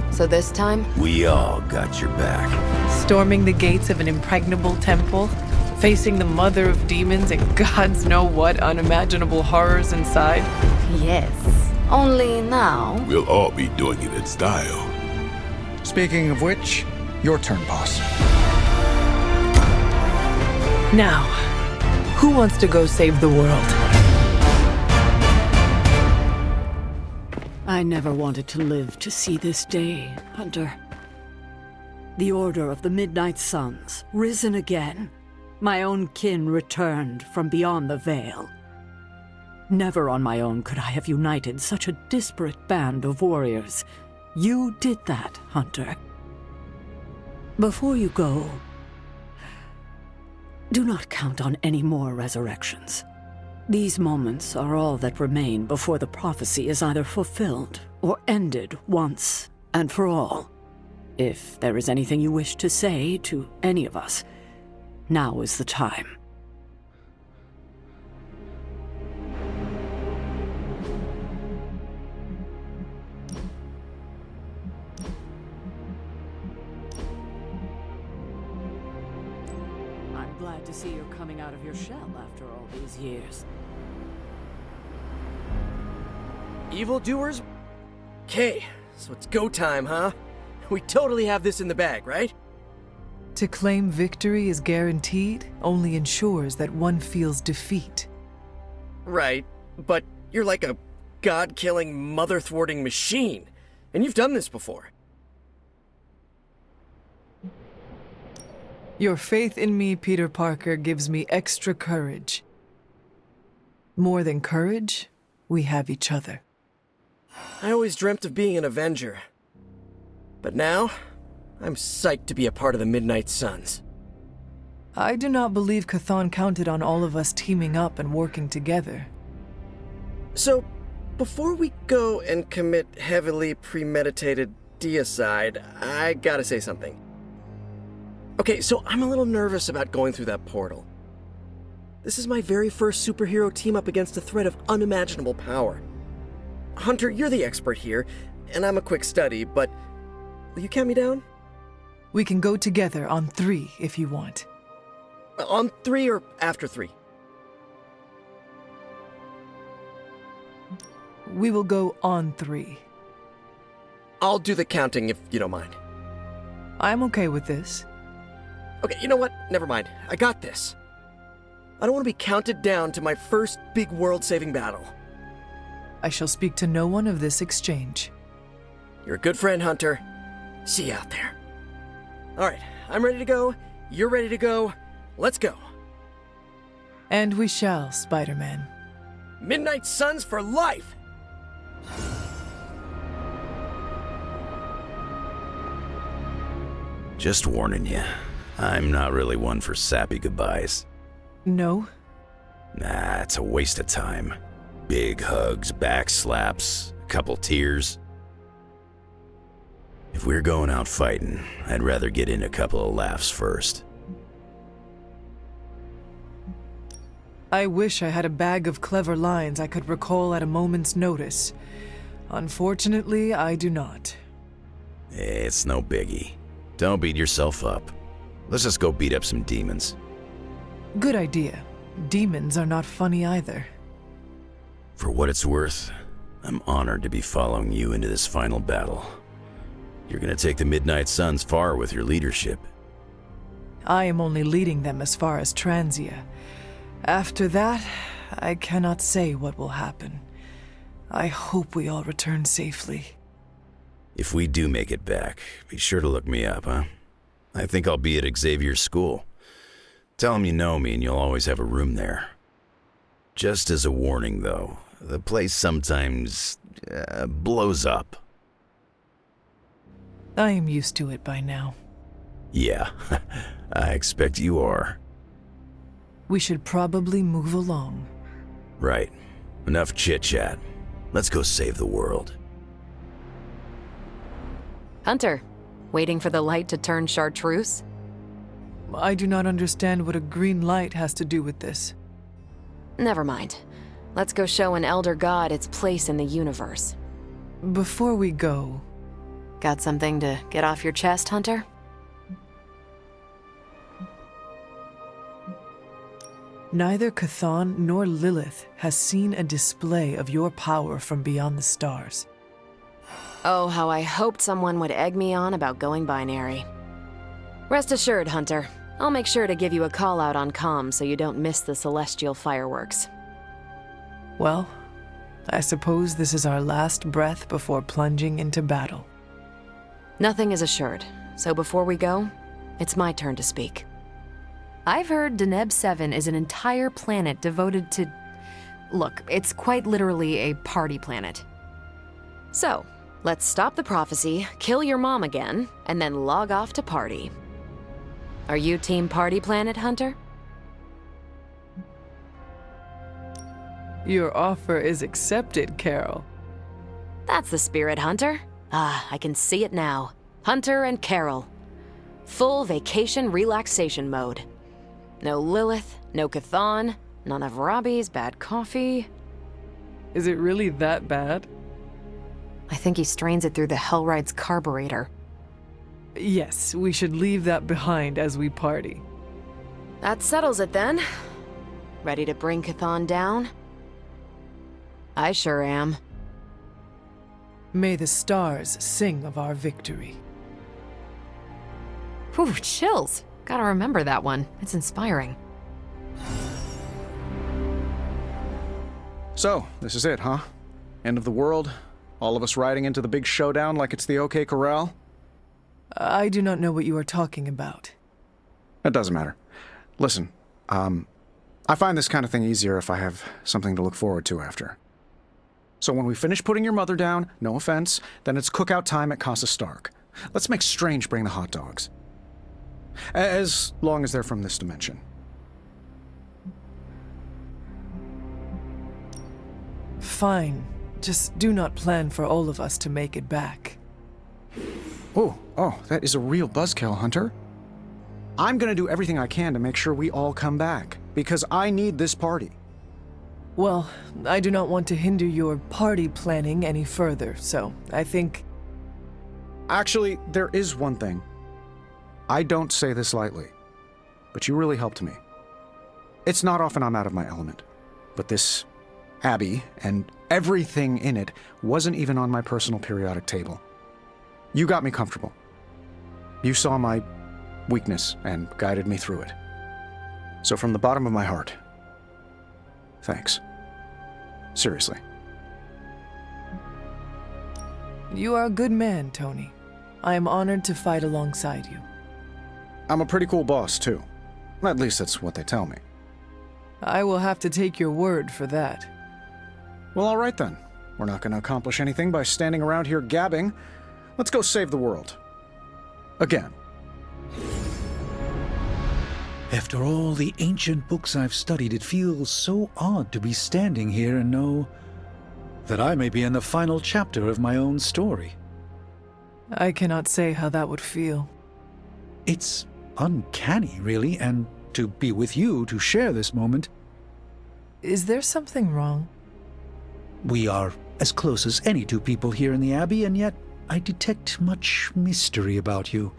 So this time? We all got your back. Storming the gates of an impregnable temple? Facing the mother of demons and gods know what unimaginable horrors inside? Yes. Only now... We'll all be doing it in style. Speaking of which, your turn, boss. Now, who wants to go save the world? I never wanted to live to see this day, Hunter. The Order of the Midnight Suns, risen again. My own kin returned from beyond the veil. Never on my own could I have united such a disparate band of warriors. You did that, Hunter. Before you go, do not count on any more resurrections. These moments are all that remain before the prophecy is either fulfilled or ended once and for all. If there is anything you wish to say to any of us, now is the time. I'm glad to see you're coming out of your shell after all these years. Evildoers? Okay, so it's go time, huh? We totally have this in the bag, right? To claim victory is guaranteed only ensures that one feels defeat. Right, but you're like a god-killing, mother-thwarting machine. And you've done this before. Your faith in me, Peter Parker, gives me extra courage. More than courage, we have each other. I always dreamt of being an Avenger. But now, I'm psyched to be a part of the Midnight Suns. I do not believe Chthon counted on all of us teaming up and working together. So, before we go and commit heavily premeditated deicide, I gotta say something. Okay, so I'm a little nervous about going through that portal. This is my very first superhero team up against a threat of unimaginable power. Hunter, you're the expert here, and I'm a quick study, but will you count me down? We can go together on 3 if you want. On 3 or after 3? We will go on 3. I'll do the counting if you don't mind. I'm okay with this. Okay, you know what? Never mind. I got this. I don't want to be counted down to my first big world-saving battle. I shall speak to no one of this exchange. You're a good friend, Hunter. See you out there. All right, I'm ready to go. You're ready to go. Let's go. And we shall, Spider-Man. Midnight Suns for life! Just warning you, I'm not really one for sappy goodbyes. No? Nah, it's a waste of time. Big hugs, back slaps, a couple tears. If we're going out fighting, I'd rather get in a couple of laughs first. I wish I had a bag of clever lines I could recall at a moment's notice. Unfortunately, I do not. It's no biggie. Don't beat yourself up. Let's just go beat up some demons. Good idea. Demons are not funny either. For what it's worth, I'm honored to be following you into this final battle. You're gonna take the Midnight Suns far with your leadership. I am only leading them as far as Transia. After that, I cannot say what will happen. I hope we all return safely. If we do make it back, be sure to look me up, huh? I think I'll be at Xavier's school. Tell him you know me and you'll always have a room there. Just as a warning, though, the place sometimes blows up. I am used to it by now. Yeah, I expect you are. We should probably move along. Right. Enough chit-chat. Let's go save the world. Hunter, waiting for the light to turn chartreuse? I do not understand what a green light has to do with this. Never mind. Let's go show an elder god its place in the universe. Before we go... Got something to get off your chest, Hunter? Neither Chthon nor Lilith has seen a display of your power from beyond the stars. Oh, how I hoped someone would egg me on about going binary. Rest assured, Hunter. I'll make sure to give you a call out on comms so you don't miss the celestial fireworks. Well, I suppose this is our last breath before plunging into battle. Nothing is assured, so before we go, it's my turn to speak. I've heard Deneb 7 is an entire planet devoted to... Look, it's quite literally a party planet. So, let's stop the prophecy, kill your mom again, and then log off to party. Are you Team Party Planet, Hunter? Your offer is accepted, Carol. That's the spirit, Hunter. Ah, I can see it now. Hunter and Carol. Full vacation relaxation mode. No Lilith, no Chthon, none of Robbie's bad coffee. Is it really that bad? I think he strains it through the Hellride's carburetor. Yes, we should leave that behind as we party. That settles it then. Ready to bring Chthon down? I sure am. May the stars sing of our victory. Whew, chills. Gotta remember that one. It's inspiring. So, this is it, huh? End of the world? All of us riding into the big showdown like it's the OK Corral? I do not know what you are talking about. It doesn't matter. Listen, I find this kind of thing easier if I have something to look forward to after. So when we finish putting your mother down, no offense, then it's cookout time at Casa Stark. Let's make Strange bring the hot dogs. As long as they're from this dimension. Fine. Just do not plan for all of us to make it back. Oh, that is a real buzzkill, Hunter. I'm gonna do everything I can to make sure we all come back, because I need this party. Well, I do not want to hinder your party planning any further, so I think... Actually, there is one thing. I don't say this lightly, but you really helped me. It's not often I'm out of my element, but this Abbey and everything in it wasn't even on my personal periodic table. You got me comfortable. You saw my weakness and guided me through it. So from the bottom of my heart, thanks. Seriously. You are a good man, Tony. I am honored to fight alongside you. I'm a pretty cool boss, too. At least that's what they tell me. I will have to take your word for that. Well, all right then. We're not going to accomplish anything by standing around here gabbing. Let's go save the world. Again. After all the ancient books I've studied, it feels so odd to be standing here and know that I may be in the final chapter of my own story. I cannot say how that would feel. It's uncanny, really, and to be with you to share this moment, Is there something wrong? We are as close as any two people here in the Abbey, and yet I detect much mystery about you.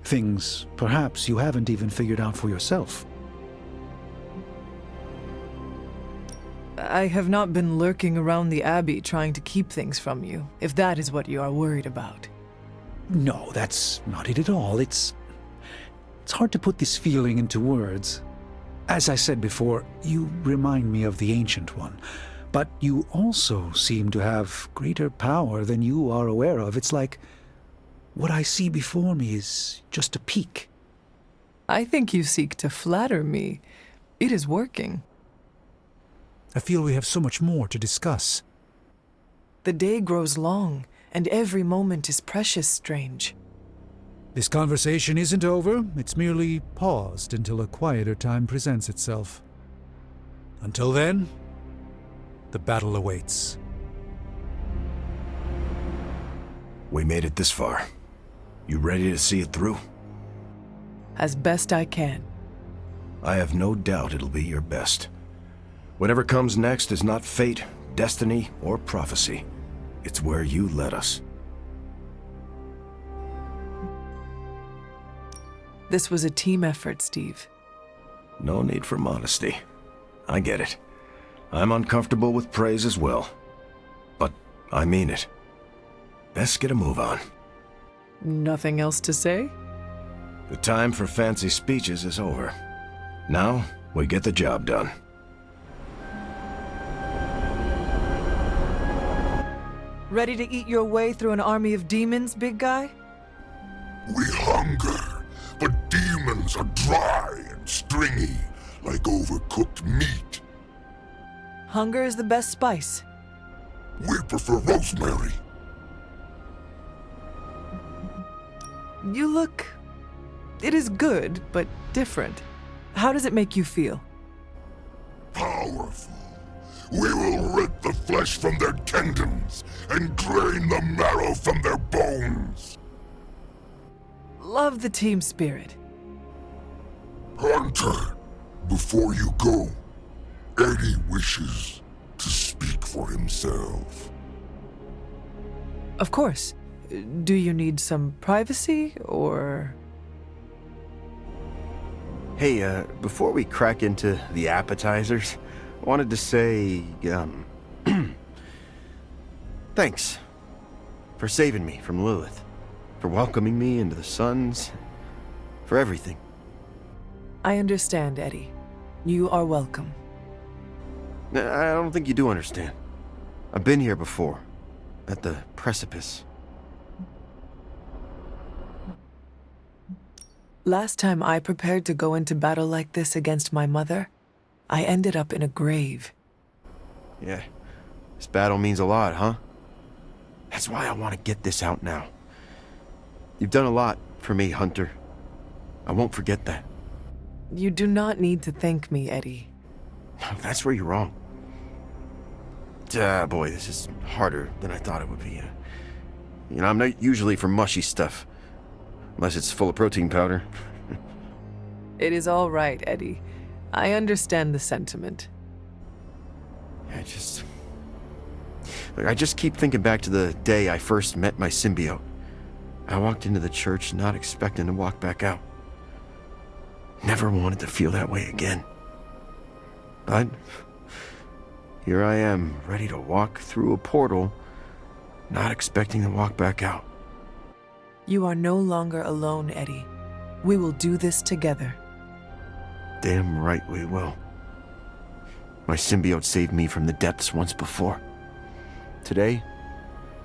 Things, perhaps, you haven't even figured out for yourself. I have not been lurking around the Abbey trying to keep things from you, if that is what you are worried about. No, that's not it at all. It's hard to put this feeling into words. As I said before, you remind me of the Ancient One, but you also seem to have greater power than you are aware of. It's like what I see before me is just a peak. I think you seek to flatter me. It is working. I feel we have so much more to discuss. The day grows long, and every moment is precious, Strange. This conversation isn't over. It's merely paused until a quieter time presents itself. Until then, the battle awaits. We made it this far. You ready to see it through? As best I can. I have no doubt it'll be your best. Whatever comes next is not fate, destiny, or prophecy. It's where you led us. This was a team effort, Steve. No need for modesty. I get it. I'm uncomfortable with praise as well. But I mean it. Best get a move on. Nothing else to say? The time for fancy speeches is over. Now, we get the job done. Ready to eat your way through an army of demons, big guy? We hunger, but demons are dry and stringy, like overcooked meat. Hunger is the best spice. We prefer rosemary. You look... It is good, but different. How does it make you feel? Powerful. We will rip the flesh from their tendons and drain the marrow from their bones. Love the team spirit. Hunter, before you go, Eddie wishes to speak for himself. Of course. Do you need some privacy, or...? Hey, before we crack into the appetizers, I wanted to say, thanks for saving me from Lilith, for welcoming me into the Suns, for everything. I understand, Eddie. You are welcome. I don't think you do understand. I've been here before, at the precipice. Last time I prepared to go into battle like this against my mother, I ended up in a grave. Yeah, this battle means a lot, huh? That's why I want to get this out now. You've done a lot for me, Hunter. I won't forget that. You do not need to thank me, Eddie. That's where you're wrong. Boy, this is harder than I thought it would be. You know, I'm not usually for mushy stuff. Unless it's full of protein powder. It is all right, Eddie. I understand the sentiment. I just keep thinking back to the day I first met my symbiote. I walked into the church not expecting to walk back out. Never wanted to feel that way again. But here I am, ready to walk through a portal, not expecting to walk back out. You are no longer alone, Eddie. We will do this together. Damn right we will. My symbiote saved me from the depths once before. Today,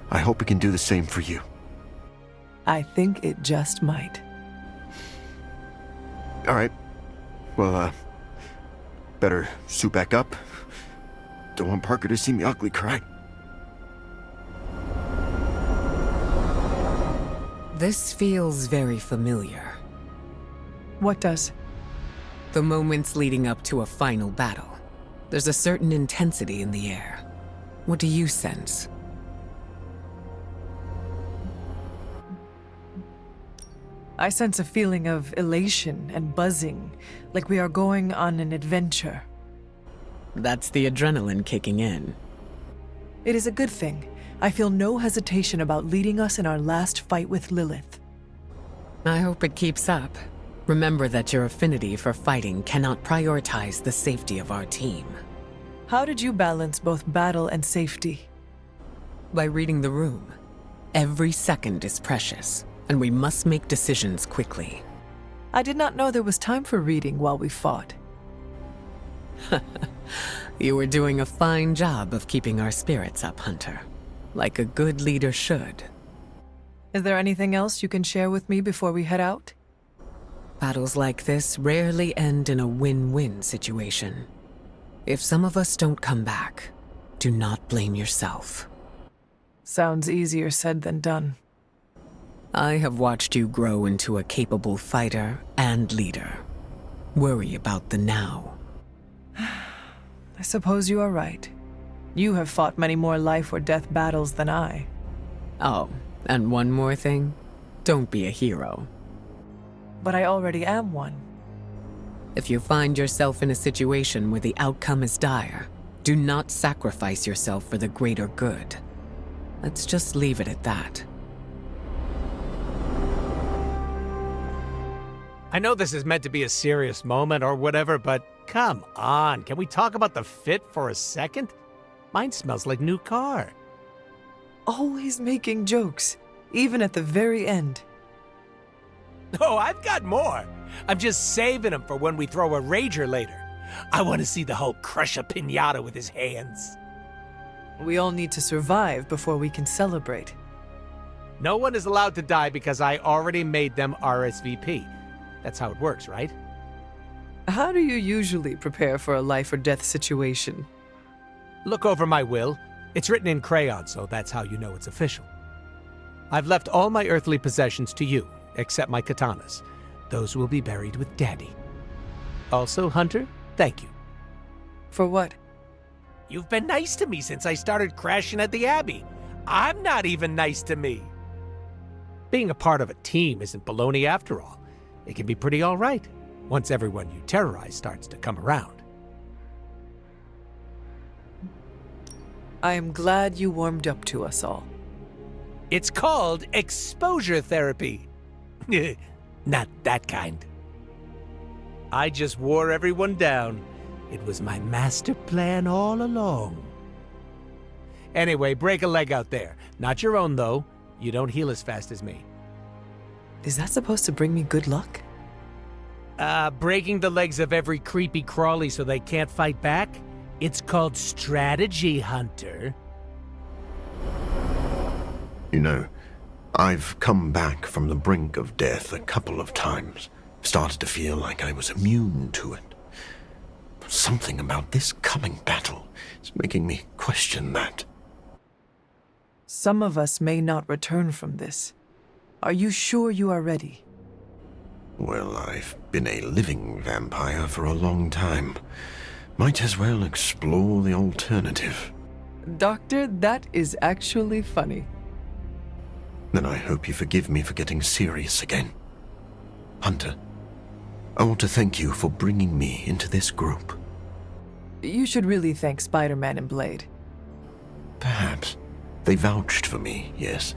I hope it can do the same for you. I think it just might. All right. Well, better suit back up. Don't want Parker to see me ugly cry. This feels very familiar. What does? The moments leading up to a final battle. There's a certain intensity in the air. What do you sense? I sense a feeling of elation and buzzing, like we are going on an adventure. That's the adrenaline kicking in. It is a good thing. I feel no hesitation about leading us in our last fight with Lilith. I hope it keeps up. Remember that your affinity for fighting cannot prioritize the safety of our team. How did you balance both battle and safety? By reading the room. Every second is precious, and we must make decisions quickly. I did not know there was time for reading while we fought. You were doing a fine job of keeping our spirits up, Hunter. Like a good leader should. Is there anything else you can share with me before we head out? Battles like this rarely end in a win-win situation. If some of us don't come back, do not blame yourself. Sounds easier said than done. I have watched you grow into a capable fighter and leader. Worry about the now. I suppose you are right. You have fought many more life or death battles than I. Oh, and one more thing. Don't be a hero. But I already am one. If you find yourself in a situation where the outcome is dire, do not sacrifice yourself for the greater good. Let's just leave it at that. I know this is meant to be a serious moment or whatever, but come on, can we talk about the fit for a second? Mine smells like new car. Always making jokes, even at the very end. Oh, I've got more. I'm just saving them for when we throw a rager later. I want to see the Hulk crush a piñata with his hands. We all need to survive before we can celebrate. No one is allowed to die because I already made them RSVP. That's how it works, right? How do you usually prepare for a life or death situation? Look over my will. It's written in crayon, so that's how you know it's official. I've left all my earthly possessions to you, except my katanas. Those will be buried with Daddy. Also, Hunter, thank you. For what? You've been nice to me since I started crashing at the Abbey. I'm not even nice to me. Being a part of a team isn't baloney after all. It can be pretty all right, once everyone you terrorize starts to come around. I am glad you warmed up to us all. It's called exposure therapy. Not that kind. I just wore everyone down. It was my master plan all along. Anyway, break a leg out there. Not your own, though. You don't heal as fast as me. Is that supposed to bring me good luck? Breaking the legs of every creepy crawly so they can't fight back? It's called strategy, Hunter. You know, I've come back from the brink of death a couple of times. Started to feel like I was immune to it. Something about this coming battle is making me question that. Some of us may not return from this. Are you sure you are ready? Well, I've been a living vampire for a long time. Might as well explore the alternative. Doctor, that is actually funny. Then I hope you forgive me for getting serious again. Hunter, I want to thank you for bringing me into this group. You should really thank Spider-Man and Blade. Perhaps. They vouched for me, yes.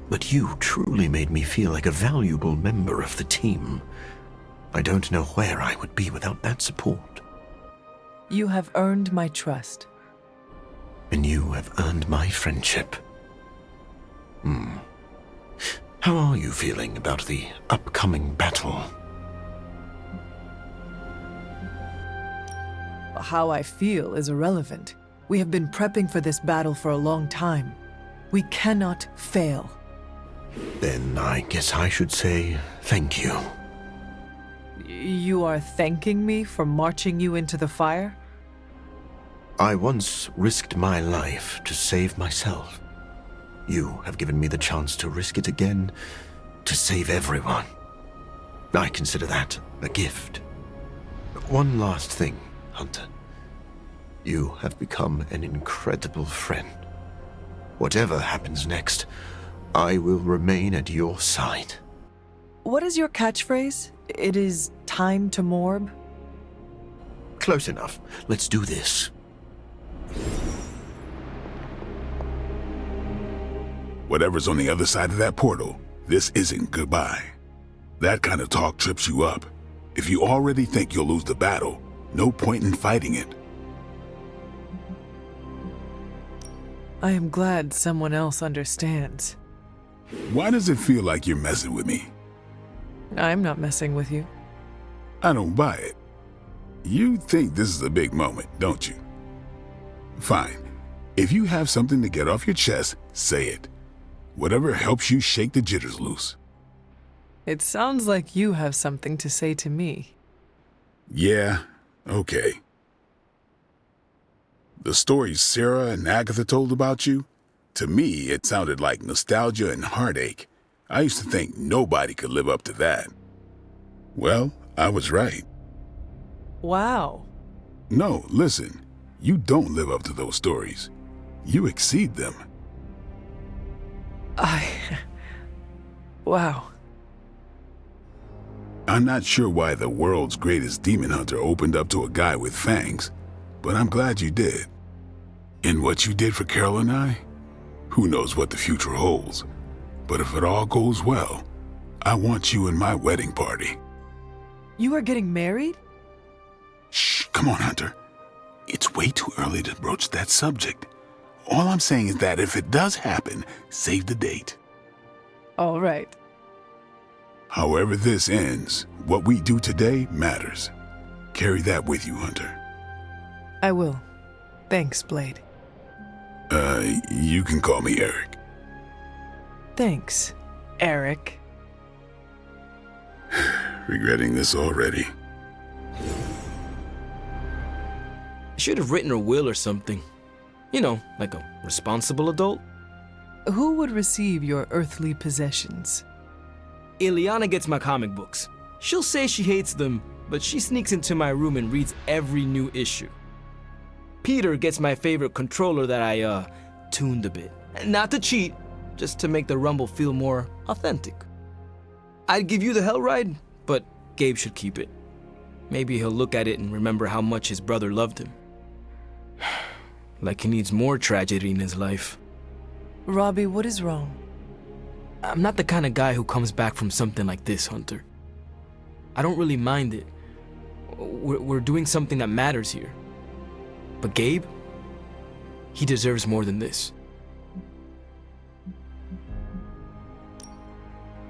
But you truly made me feel like a valuable member of the team. I don't know where I would be without that support. You have earned my trust. And you have earned my friendship. How are you feeling about the upcoming battle? How I feel is irrelevant. We have been prepping for this battle for a long time. We cannot fail. Then I guess I should say thank you. You are thanking me for marching you into the fire? I once risked my life to save myself. You have given me the chance to risk it again, to save everyone. I consider that a gift. One last thing, Hunter. You have become an incredible friend. Whatever happens next, I will remain at your side. What is your catchphrase? It is time to morb? Close enough. Let's do this. Whatever's on the other side of that portal, this isn't goodbye. That kind of talk trips you up. If you already think you'll lose the battle, no point in fighting it. I am glad someone else understands. Why does it feel like you're messing with me? I'm not messing with you. I don't buy it. You think this is a big moment, don't you? Fine. If you have something to get off your chest, say it. Whatever helps you shake the jitters loose. It sounds like you have something to say to me. Yeah, okay. The stories Sarah and Agatha told about you, to me it sounded like nostalgia and heartache. I used to think nobody could live up to that. Well, I was right. Wow. No, listen. You don't live up to those stories. You exceed them. Wow. I'm not sure why the world's greatest demon hunter opened up to a guy with fangs, but I'm glad you did. And what you did for Carol and I? Who knows what the future holds? But if it all goes well, I want you in my wedding party. You are getting married? Shh, come on, Hunter. It's way too early to broach that subject. All I'm saying is that if it does happen, save the date. All right. However this ends, what we do today matters. Carry that with you, Hunter. I will. Thanks, Blade. You can call me Eric. Thanks, Eric. Regretting this already. I should have written a will or something. You know, like a responsible adult. Who would receive your earthly possessions? Ileana gets my comic books. She'll say she hates them, but she sneaks into my room and reads every new issue. Peter gets my favorite controller that I, tuned a bit. Not to cheat, just to make the rumble feel more authentic. I'd give you the Hellride, but Gabe should keep it. Maybe he'll look at it and remember how much his brother loved him. Like he needs more tragedy in his life. Robbie, what is wrong? I'm not the kind of guy who comes back from something like this, Hunter. I don't really mind it. We're doing something that matters here. But Gabe, he deserves more than this.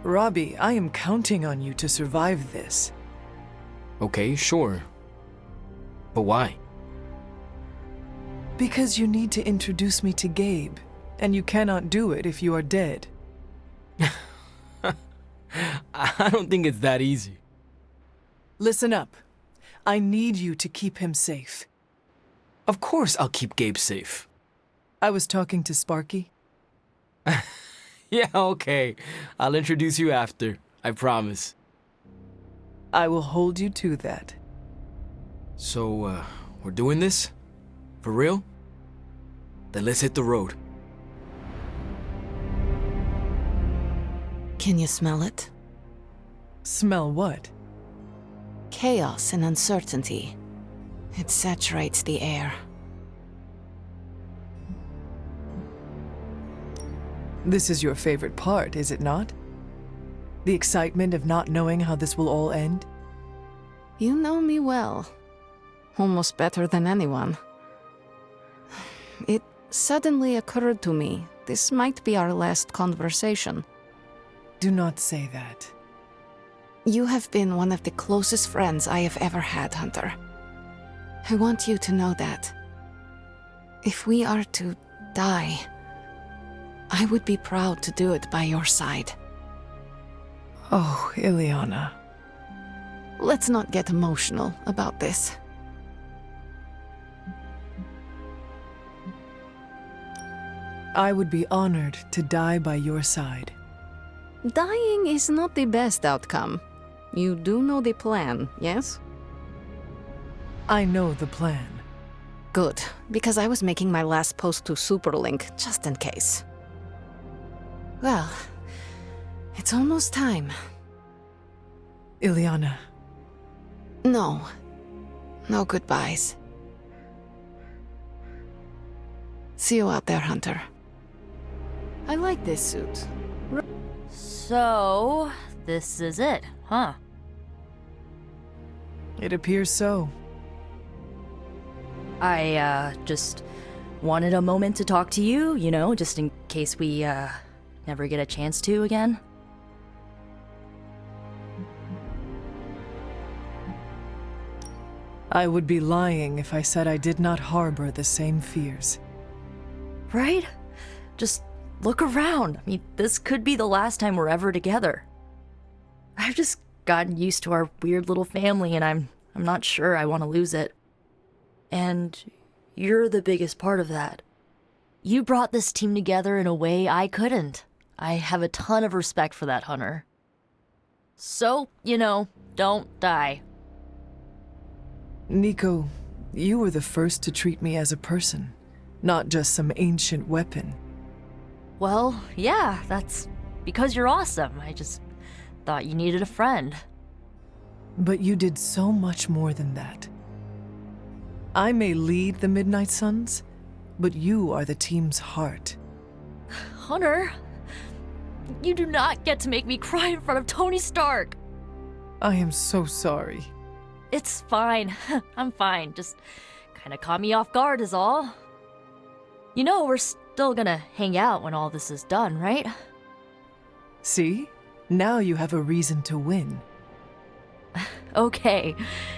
Robbie, I am counting on you to survive this. Okay, sure. But why? Because you need to introduce me to Gabe, and you cannot do it if you are dead. I don't think it's that easy. Listen up. I need you to keep him safe. Of course I'll keep Gabe safe. I was talking to Sparky. Yeah, okay. I'll introduce you after. I promise. I will hold you to that. So, we're doing this? For real? Then let's hit the road. Can you smell it? Smell what? Chaos and uncertainty. It saturates the air. This is your favorite part, is it not? The excitement of not knowing how this will all end? You know me well. Almost better than anyone. It suddenly occurred to me this might be our last conversation. Do not say that. You have been one of the closest friends I have ever had, Hunter. I want you to know that. If we are to die, I would be proud to do it by your side. Oh, Ileana. Let's not get emotional about this. I would be honored to die by your side. Dying is not the best outcome. You do know the plan, yes? I know the plan. Good, because I was making my last post to Superlink, just in case. Well, it's almost time. Ileana. No. No goodbyes. See you out there, Hunter. I like this suit. So, this is it, huh? It appears so. I, just wanted a moment to talk to you, you know, just in case we, never get a chance to again. I would be lying if I said I did not harbor the same fears. Right? Just look around. I mean, this could be the last time we're ever together. I've just gotten used to our weird little family, and I'm not sure I want to lose it. And you're the biggest part of that. You brought this team together in a way I couldn't. I have a ton of respect for that, Hunter. So, you know, don't die. Nico, you were the first to treat me as a person, not just some ancient weapon. Well, yeah, that's because you're awesome. I just thought you needed a friend. But you did so much more than that. I may lead the Midnight Suns, but you are the team's heart. Hunter, you do not get to make me cry in front of Tony Stark. I am so sorry. It's fine. I'm fine. Just kind of caught me off guard is all. You know, we're still gonna hang out when all this is done, right? See? Now you have a reason to win. Okay,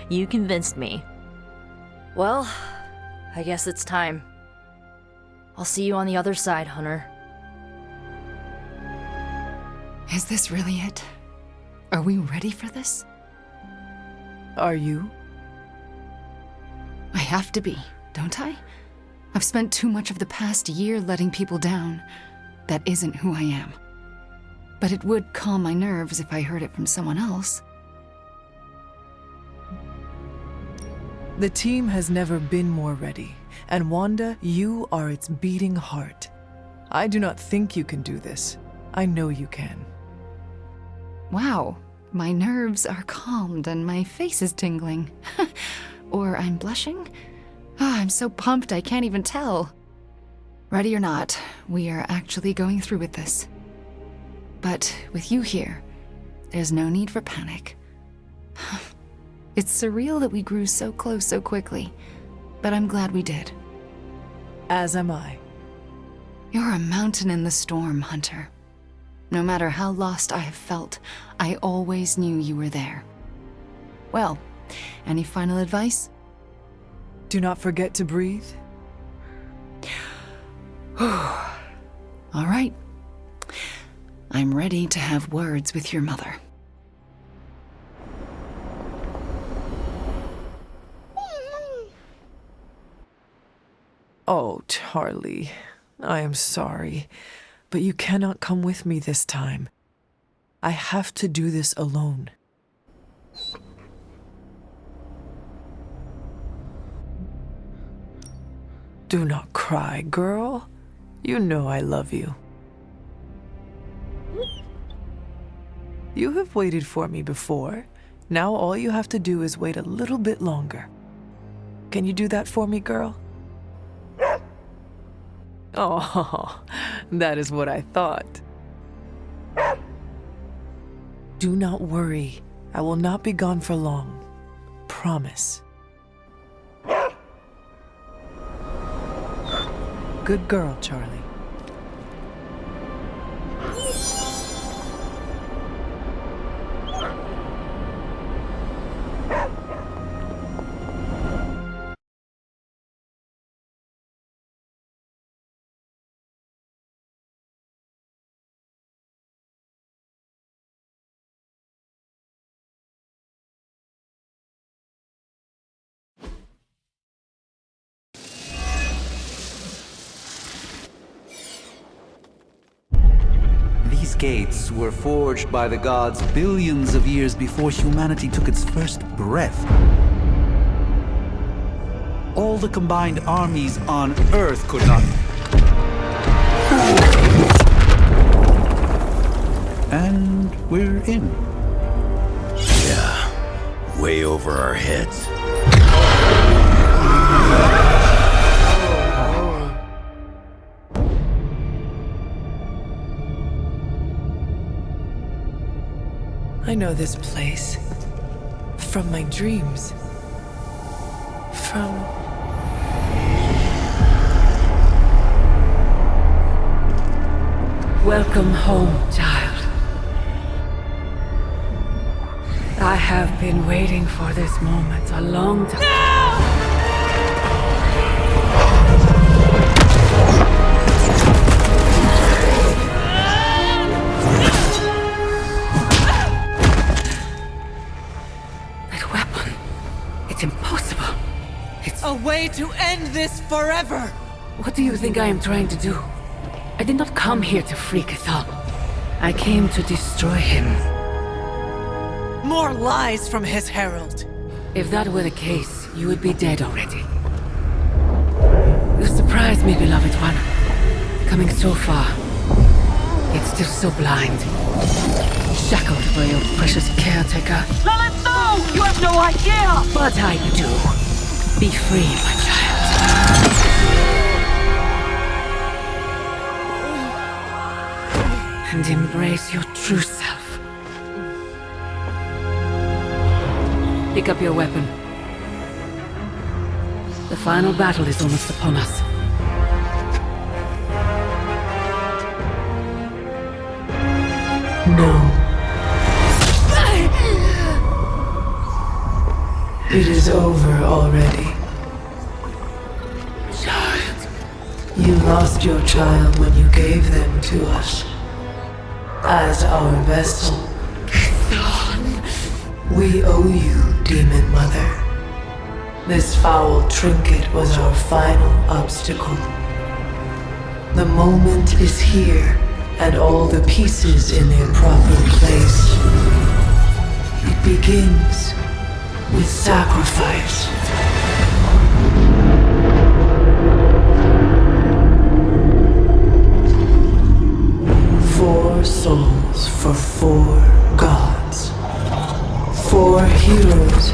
you convinced me. Well, I guess it's time. I'll see you on the other side, Hunter. Is this really it? Are we ready for this? Are you? I have to be, don't I? I've spent too much of the past year letting people down. That isn't who I am. But it would calm my nerves if I heard it from someone else. The team has never been more ready, and Wanda, you are its beating heart. I do not think you can do this. I know you can. Wow, my nerves are calmed and my face is tingling. Or I'm blushing? Oh, I'm so pumped I can't even tell. Ready or not, we are actually going through with this. But with you here, there's no need for panic. It's surreal that we grew so close so quickly, but I'm glad we did. As am I. You're a mountain in the storm, Hunter. No matter how lost I have felt, I always knew you were there. Well, any final advice? Do not forget to breathe. All right. I'm ready to have words with your mother. Oh, Charlie, I am sorry, but you cannot come with me this time. I have to do this alone. Do not cry, girl. You know I love you. You have waited for me before. Now all you have to do is wait a little bit longer. Can you do that for me, girl? Oh, that is what I thought. Do not worry. I will not be gone for long. Promise. Good girl, Charlie. These gates were forged by the gods billions of years before humanity took its first breath. All the combined armies on Earth could not... And we're in. Yeah, way over our heads. I know this place. From my dreams. From... Welcome home, child. I have been waiting for this moment a long time. That weapon. It's impossible. It's a way to end this forever! What do you think I am trying to do? I did not come here to free Cathal. I came to destroy him. More lies from his herald. If that were the case, you would be dead already. You surprised me, beloved one. Coming so far, yet still so blind. Shackled by your precious caretaker. Lilith, no! You have no idea! But I do. Be free, my child. And embrace your true self. Pick up your weapon. The final battle is almost upon us. No. It is over already. Child. You lost your child when you gave them to us. As our vessel. We owe you, Demon Mother. This foul trinket was our final obstacle. The moment is here, and all the pieces in their proper place. It begins with sacrifice. Four souls for 4 gods. 4 heroes,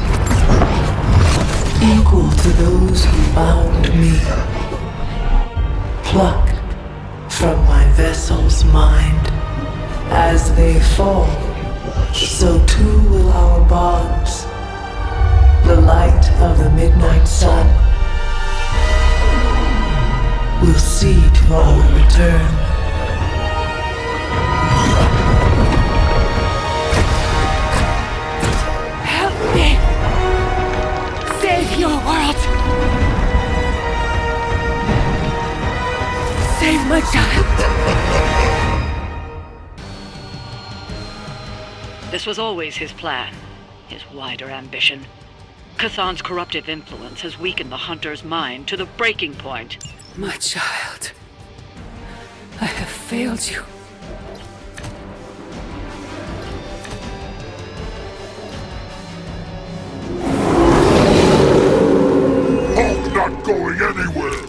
equal to those who bound me. Plucked from my vessel's mind. As they fall, so too will our bonds. The light of the midnight sun will see to our return. Save your world! Save my child! This was always his plan, his wider ambition. Cathan's corruptive influence has weakened the Hunter's mind to the breaking point. My child, I have failed you. Not going anywhere!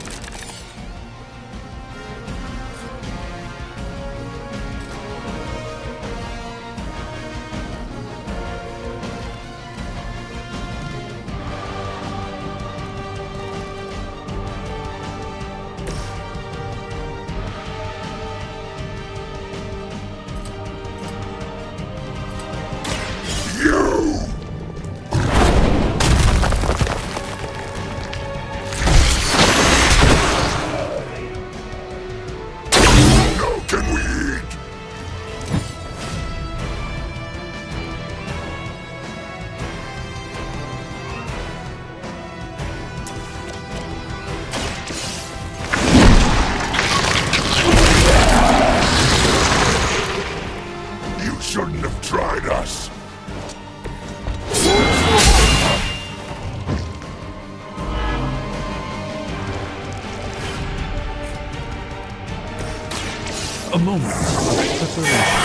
Shouldn't have tried us. A moment of preparation.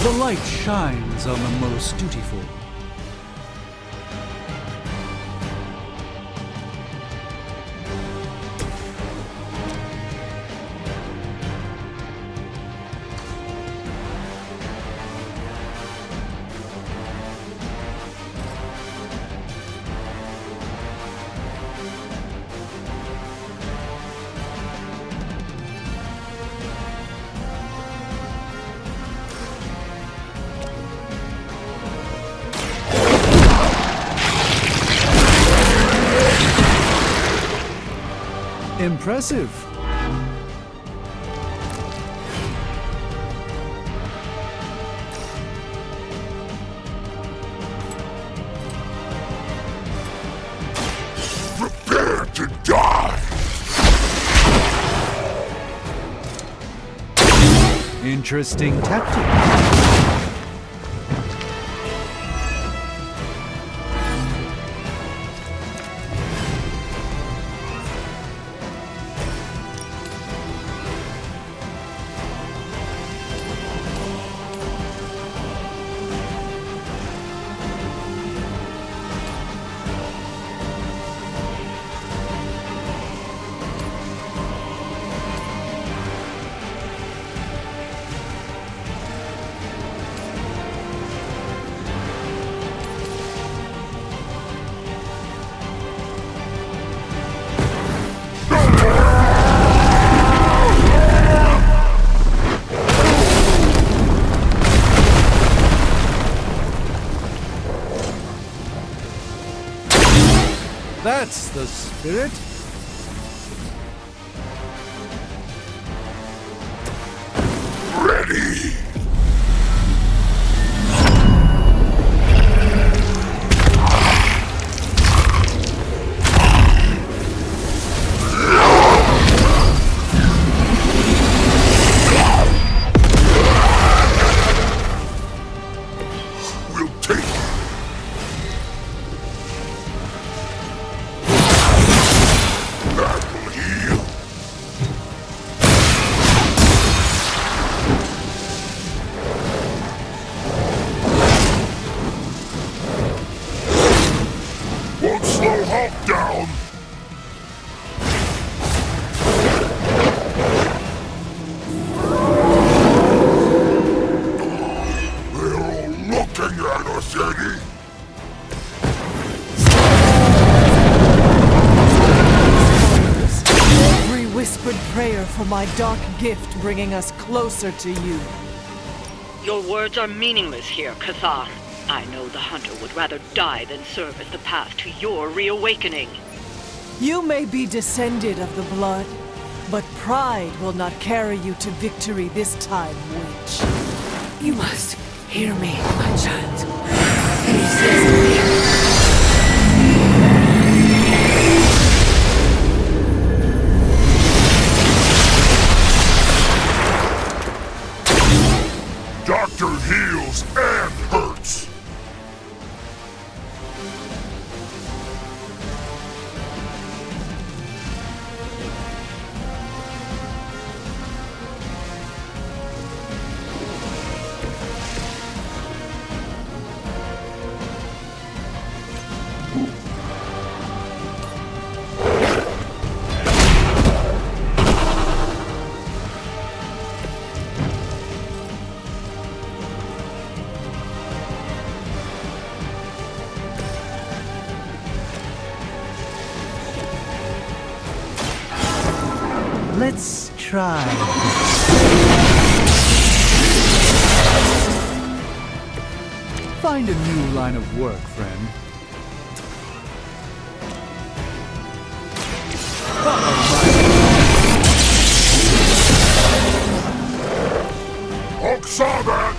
The light shines on the most dutiful. Impressive. Prepare to die! Interesting tactic. That's the spirit. Ready! We'll take it. That will heal. Won't slow Hulk down. They're all looking at us, Eddie. Every whispered prayer for my dark gift bringing us closer to you. Your words are meaningless here, Kathan. I know the Hunter would rather die than serve as the path to your reawakening. You may be descended of the blood, but pride will not carry you to victory this time, witch. You must hear me, my child. Please listen to me. Doctor heals and hurts. Let's try. Find a new line of work, friend. Hulk saw that!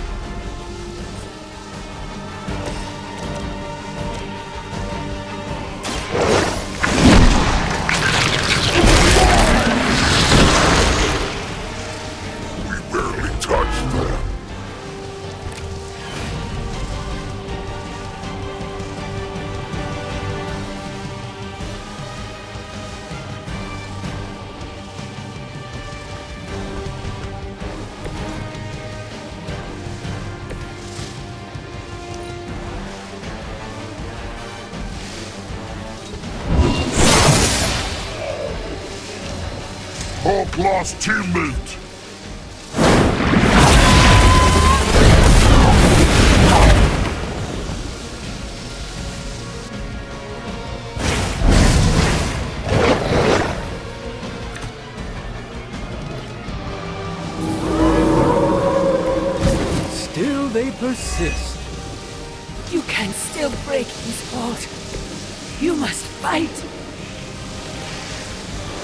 We barely touched them. Hulk lost teammate. Still they persist. You can still break his hold. You must fight.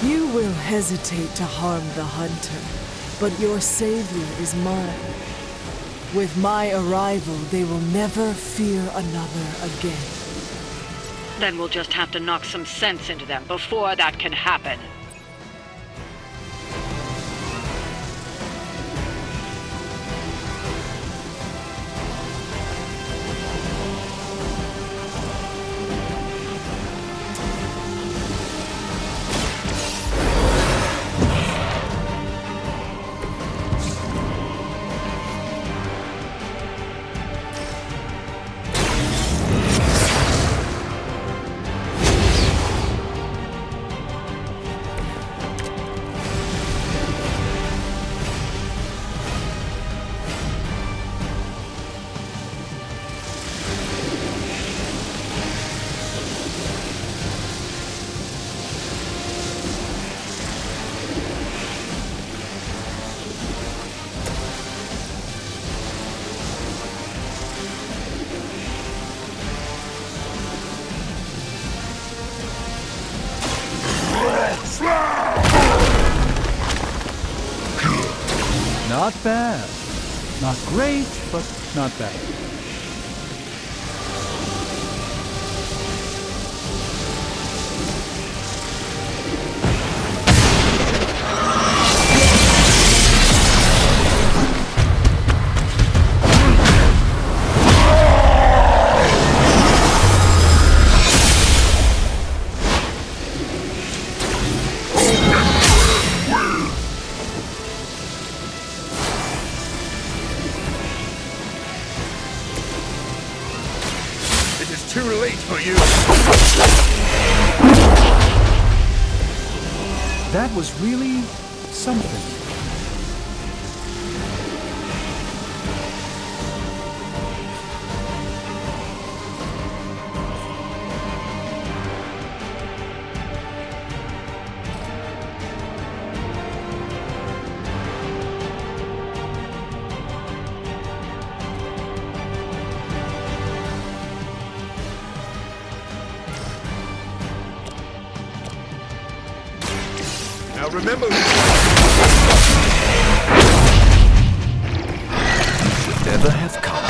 You will hesitate to harm the hunter, but your savior is mine. With my arrival, they will never fear another again. Then we'll just have to knock some sense into them before that can happen. Not bad. Not great, but not bad. Too late for you. That was really something. Now remember, Should never have come.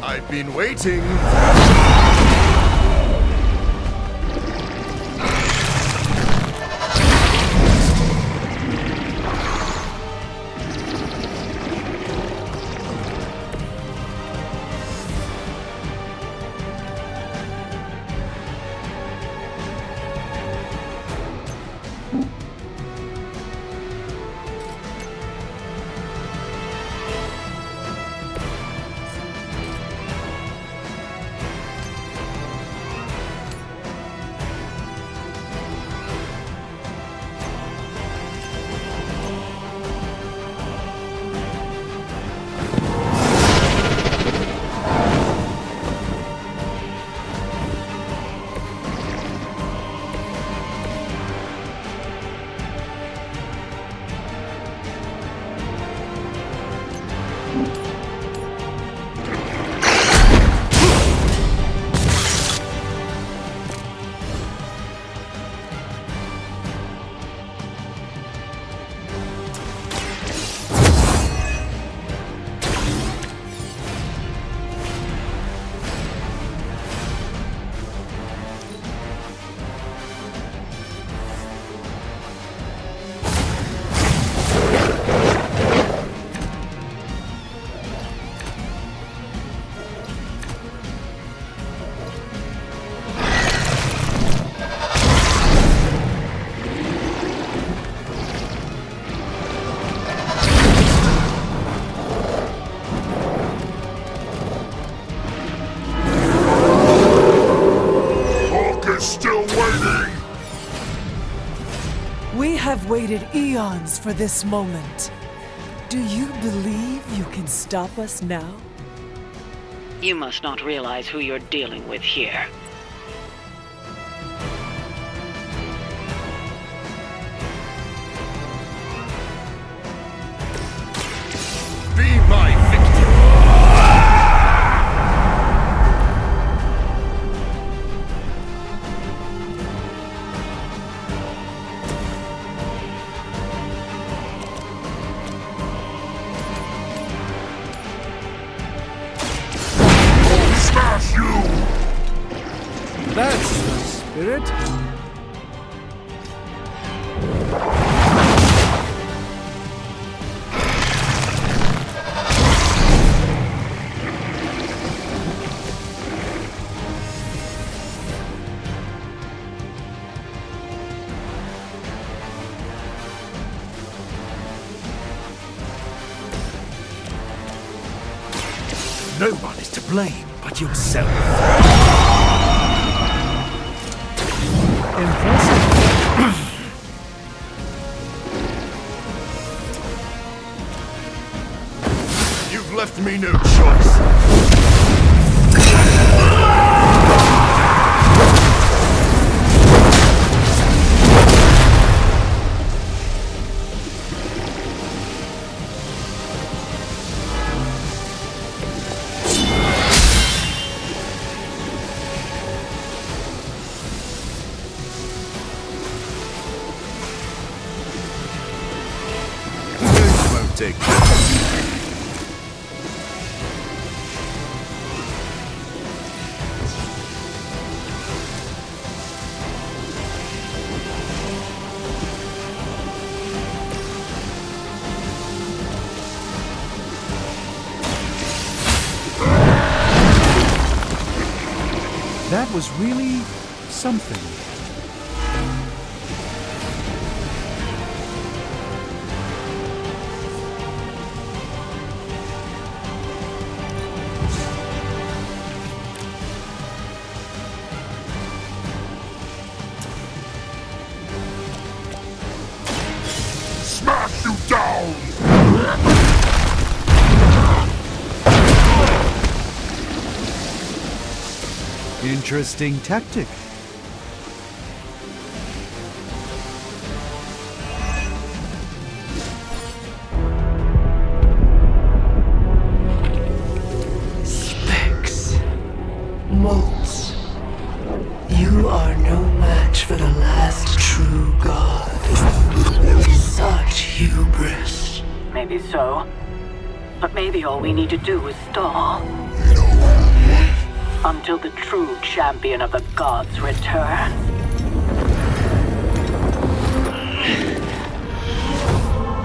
I've been waiting. We have waited eons for this moment. Do you believe you can stop us now? You must not realize who you're dealing with here. Spirit? No one is to blame but yourself. You've left me no choice. Take That was really something. Smash you down! Interesting tactic. Spix, Molts, you are no match for the last true god. Such hubris. Maybe so. But maybe all we need to do is stall. Until the true champion of the gods returns.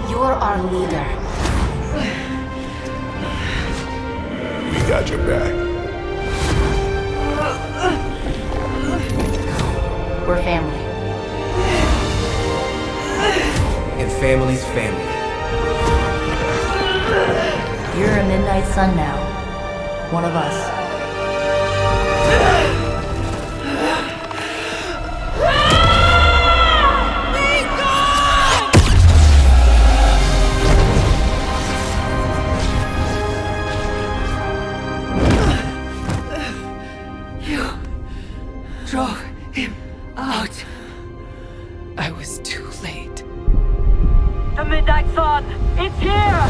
You're our leader. We got your back. We're family. And family's family. You're a Midnight Sun now. One of us. You drove him out. I was too late. The Midnight Sun! It's here!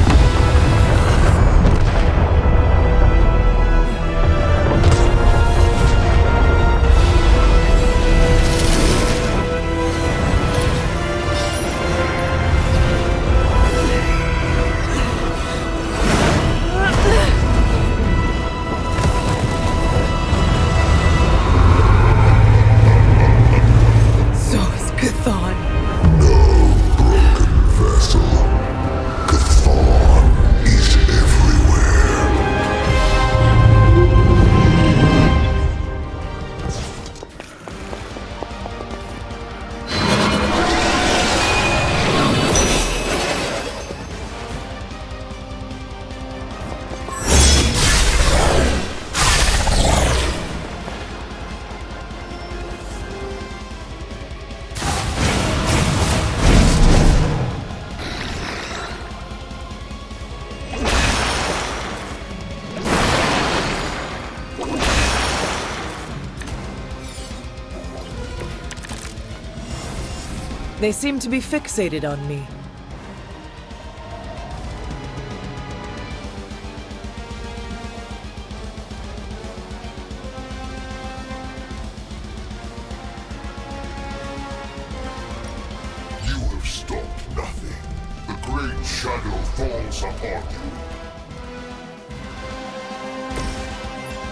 So is Chthon. Chthon is everywhere. They seem to be fixated on me. You have stopped nothing. The great shadow falls upon you.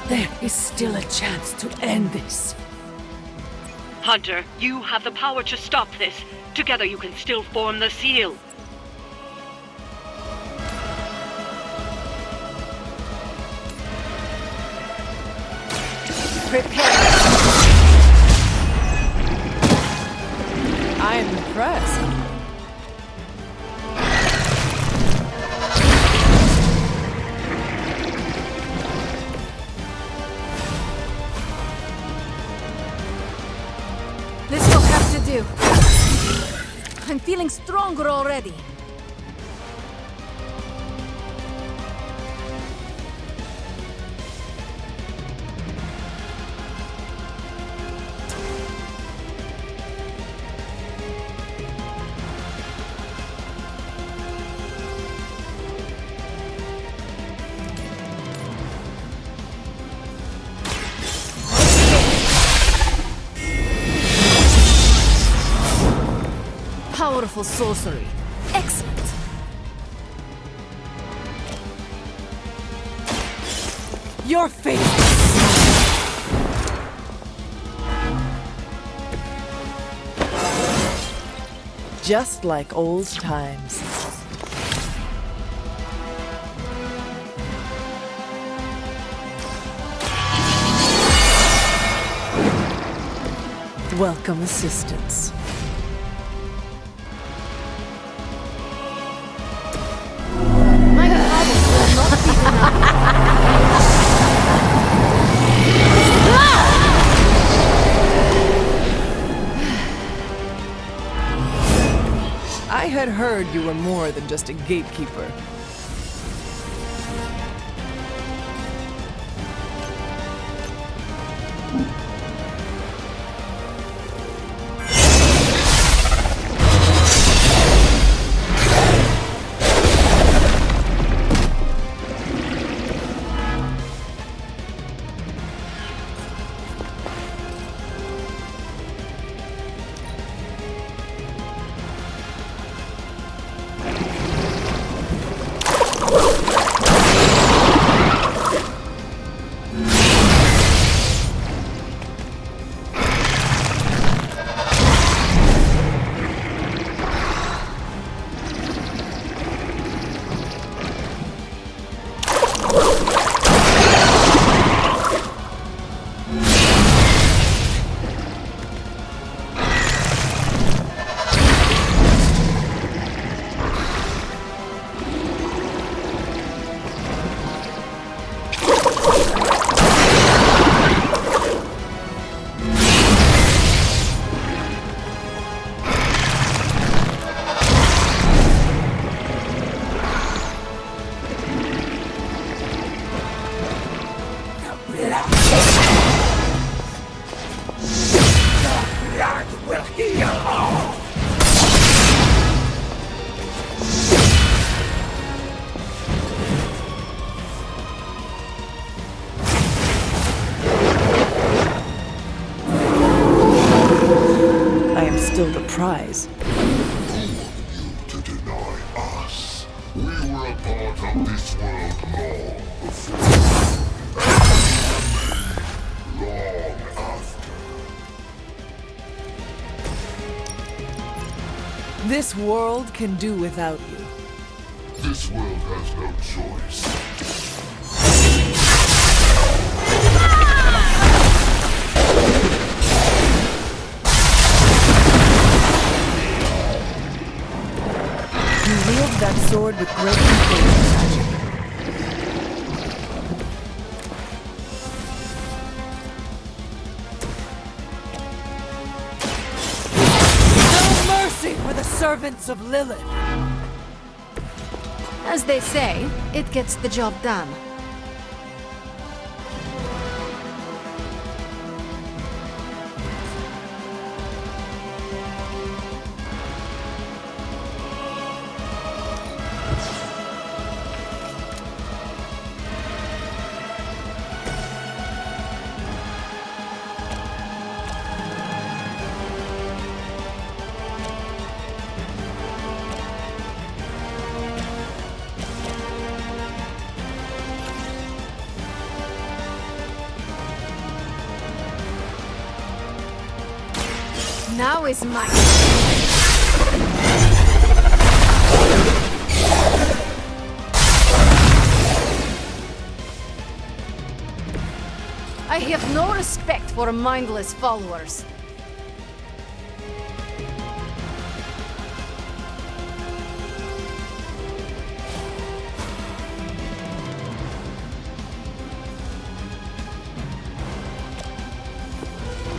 There is still a chance to end this. Hunter, you have the power to stop this. Together you can still form the seal. I am impressed. This will have to do. I'm feeling stronger already. Powerful sorcery. Excellent. Your fate. Just like old times. Welcome assistance. My problems will not be I had heard you were more than just a gatekeeper. Still the prize. To deny us. We were a part of this world long before. And long after. This world can do without you. This world has no choice. You wield that sword with great composure. No mercy for the servants of Lilith. As they say, it gets the job done. Now is mine. I have no respect for mindless followers.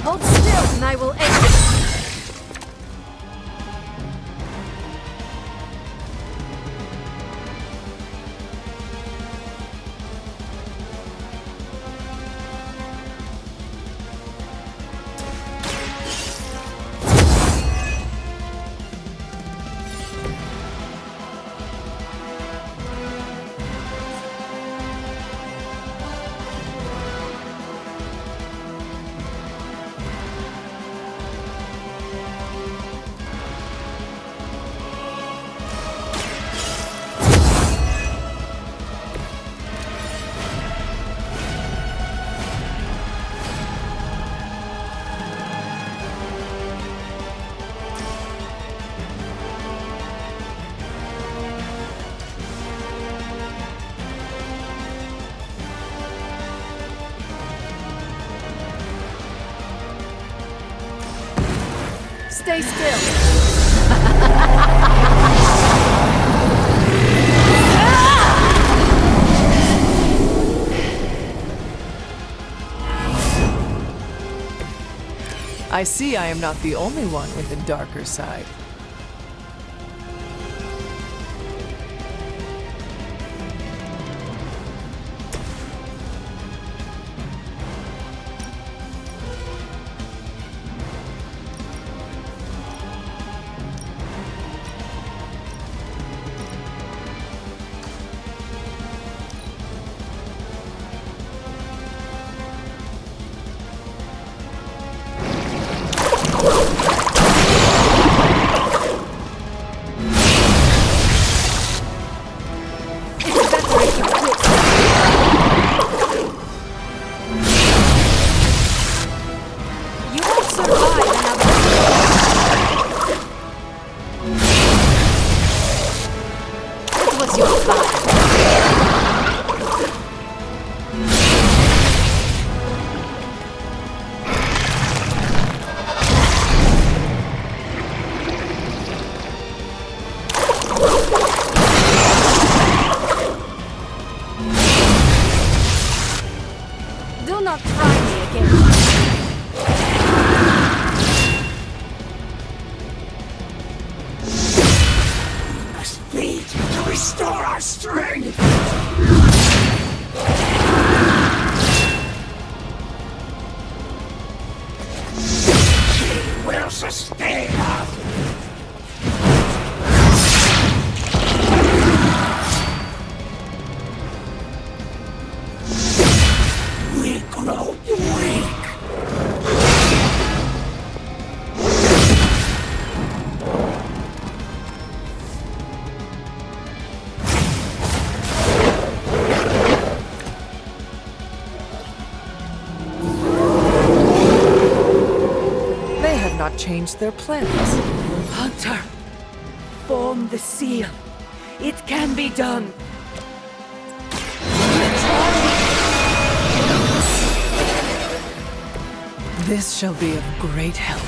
Hold still and I will exit. Stay still. I see I am not the only one with a darker side. Do not try me again. Must be to restore our strength. She will sustain us. We grow weak. They have not changed their plans. Hunter, form the seal. It can be done. This shall be of great help.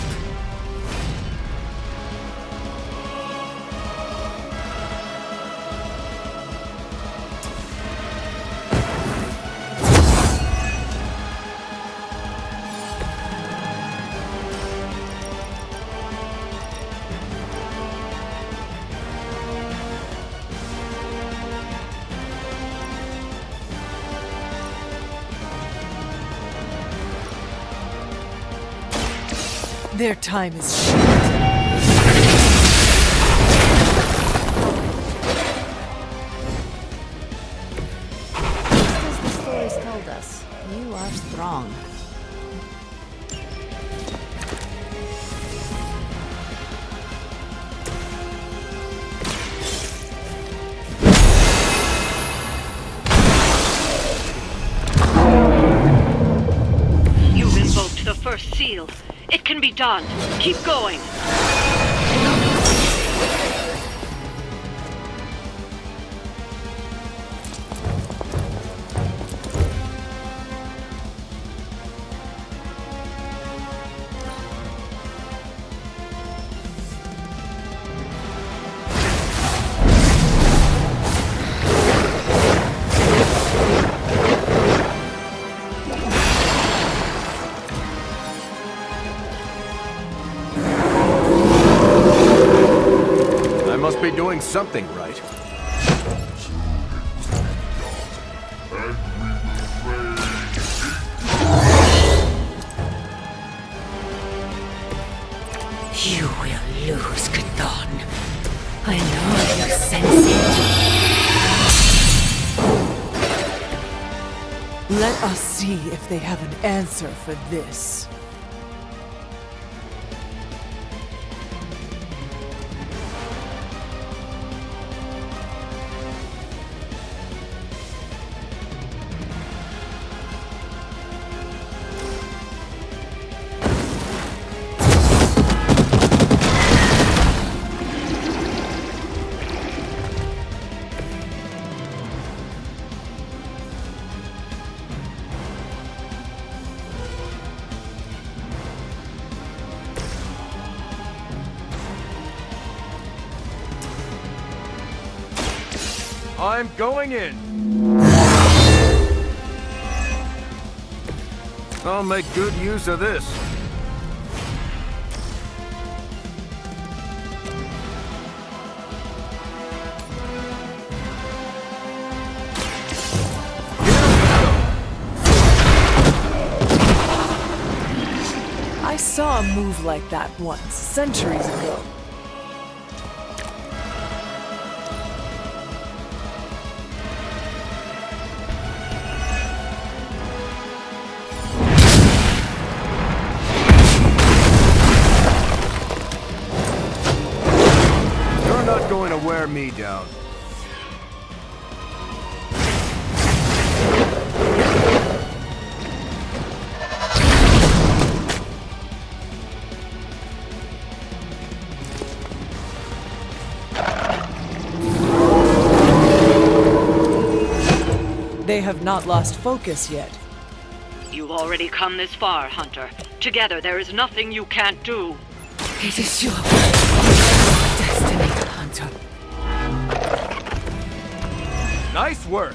Their time is short. Just as the stories told us, you are strong. You've invoked the first seal. It can can be done. Keep going. Be doing something right. You will lose, Chthon. I know you sense it. Let us see if they have an answer for this. I'm going in. I'll make good use of this. I saw a move like that once, centuries ago. Going to wear me down. They have not lost focus yet. You've already come this far, Hunter. Together there is nothing you can't do. It is your destiny, Hunter. Nice work.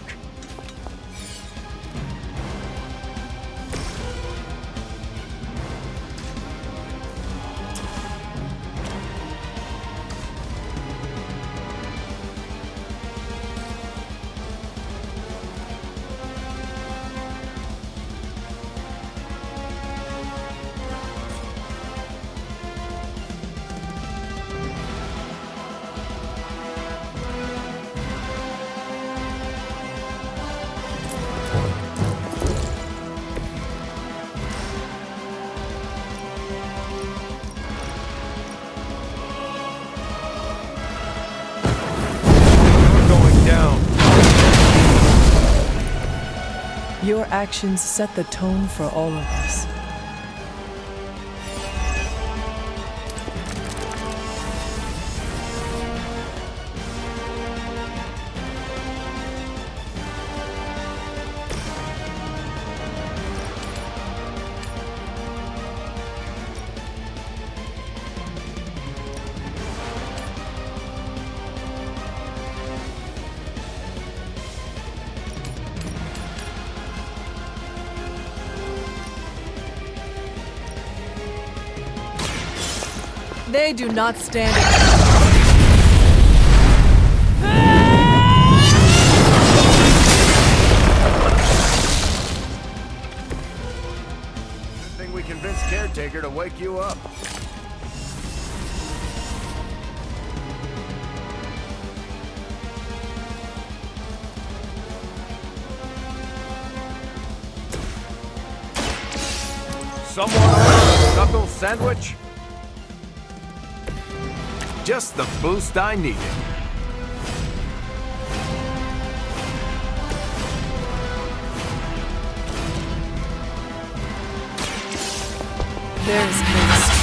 Your actions set the tone for all of us. They do not stand a Good thing we convinced Caretaker to wake you up. Someone order a knuckle sandwich? Just the boost I needed. There's haste.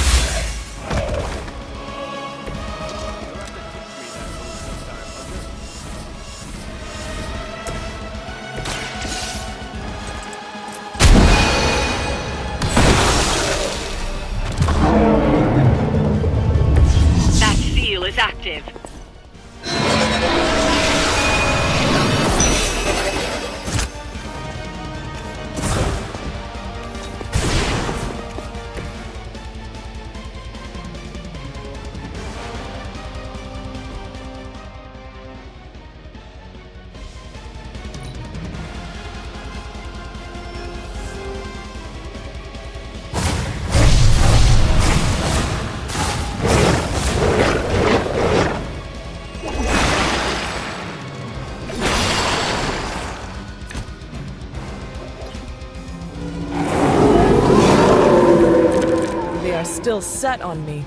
still set on me.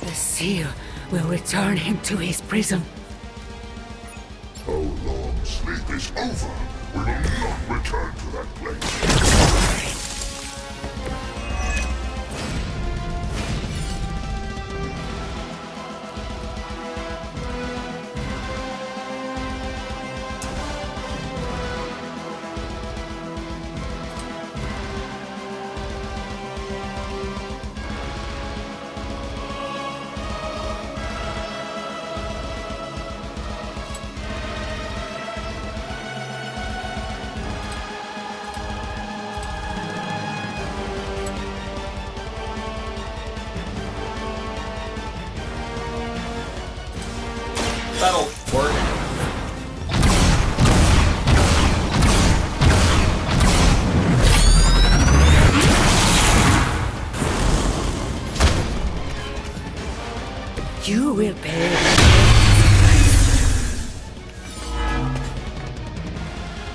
The seal will return him to his prison. How long sleep is over, we will not return to that place. That'll work. You will pay.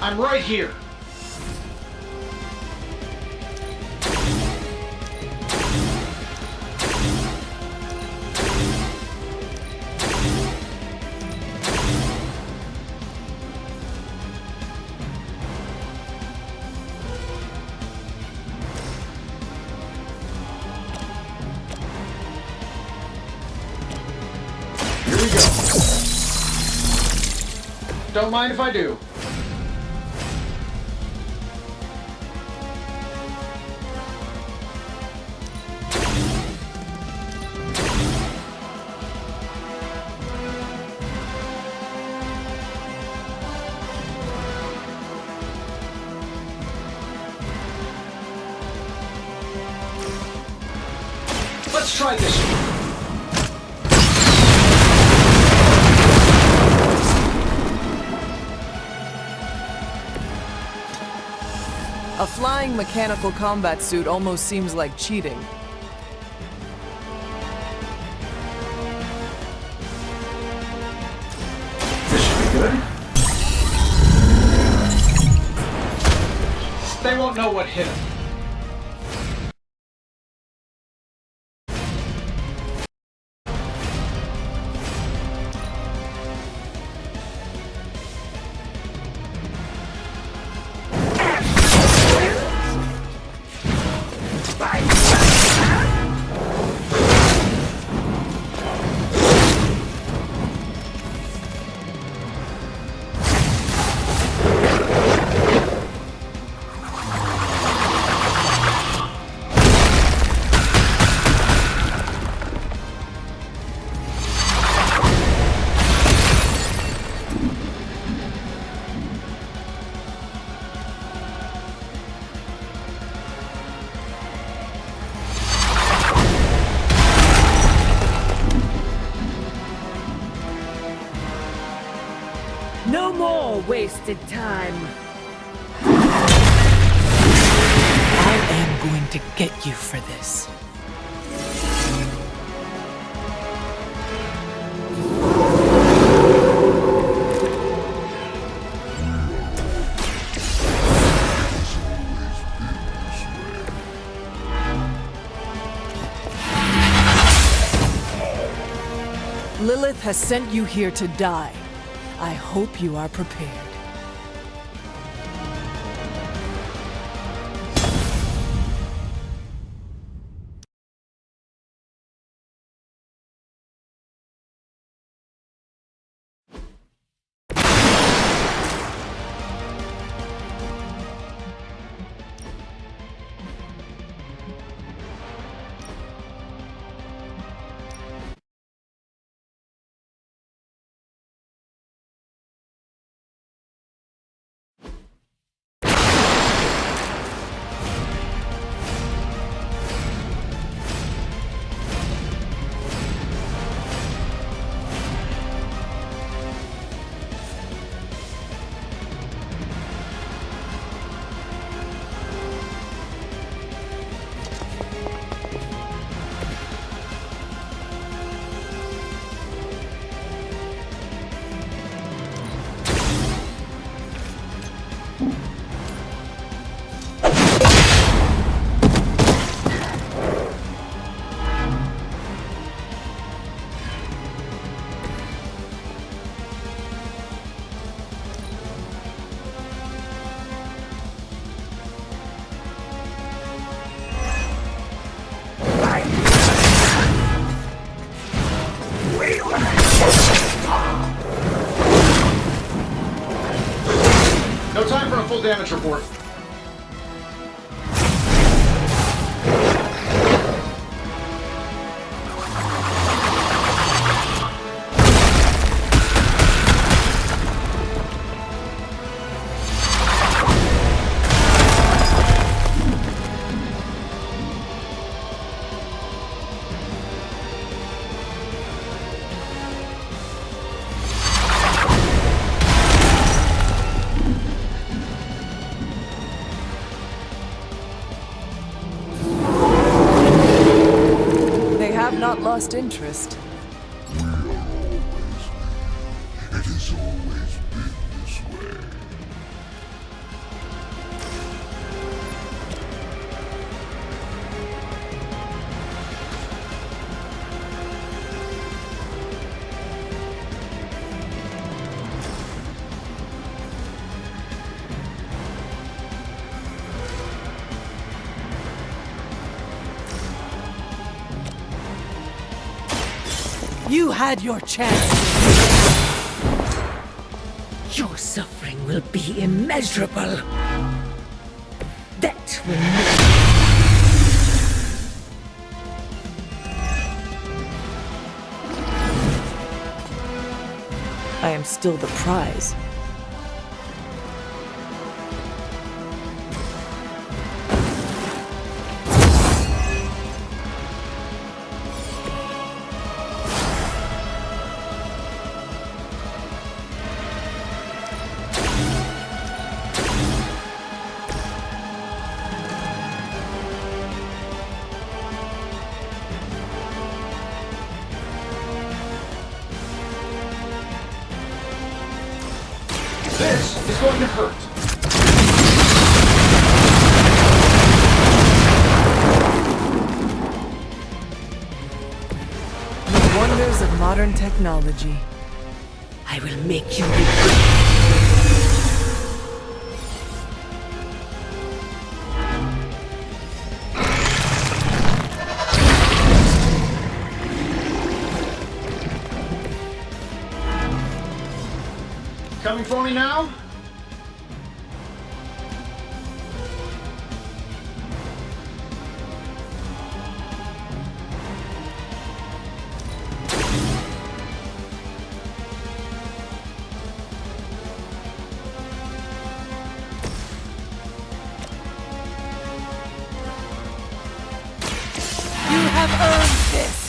I'm right here. Here we go. Don't mind if I do. Let's try this one. A flying mechanical combat suit almost seems like cheating. This should be good. They won't know what hit them. No more wasted time. I am going to get you for this. Lilith has sent you here to die. I hope you are prepared. full damage report. They have not lost interest. We are always we. It has always been this way. You had your chance. Your suffering will be immeasurable. That will make I am still the prize. This is going to hurt. The wonders of modern technology. I will make you regret. Coming for me now? You have earned this.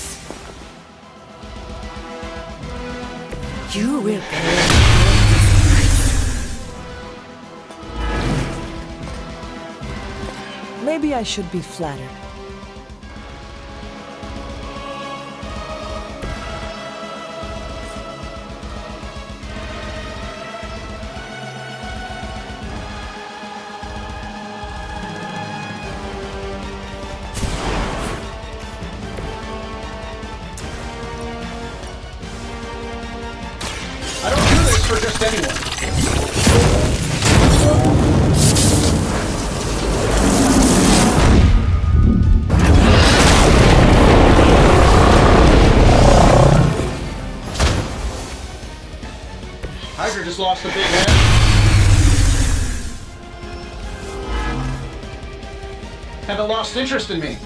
You will pay. Maybe I should be flattered. I don't do this for just anyone. Hydra just lost a big head. Haven't lost interest in me.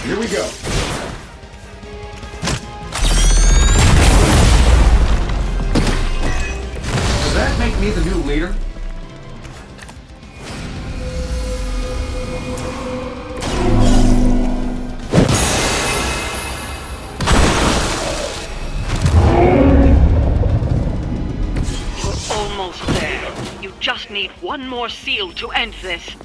Here we go. Does that make me the new leader? You're almost there. You just need one more seal to end this.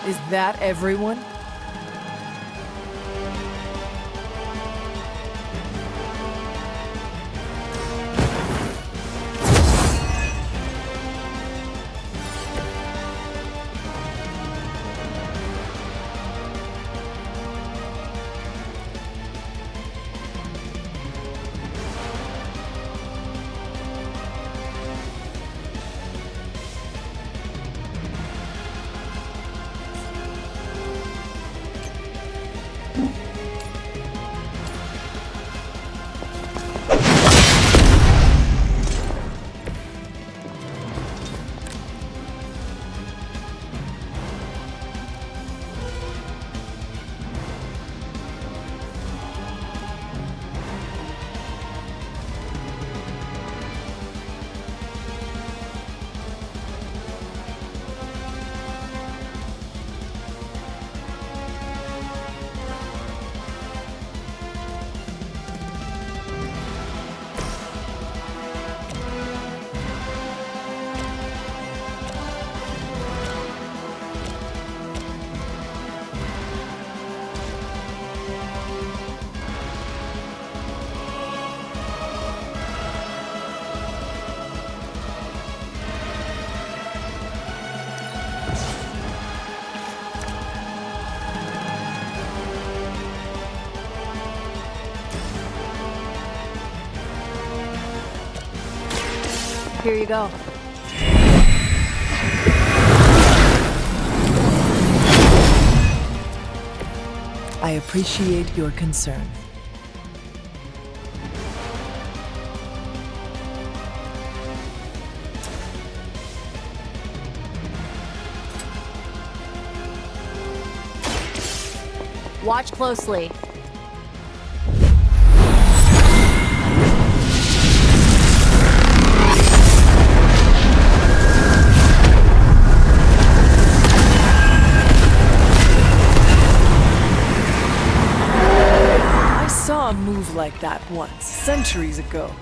Is that everyone? Here you go. I appreciate your concern. Watch closely. I saw a move like that once, centuries ago.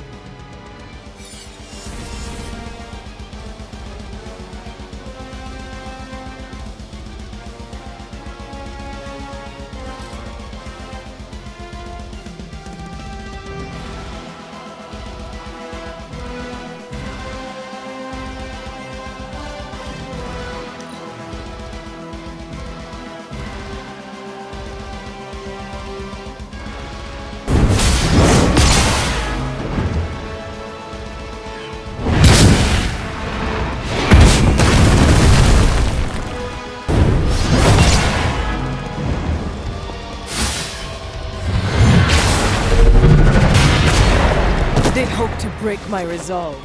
They'd hope to break my resolve.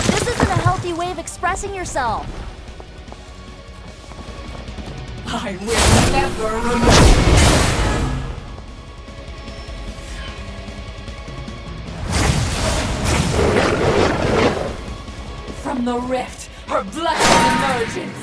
This isn't a healthy way of expressing yourself. I will never remember. From the rift, her blessed emergence.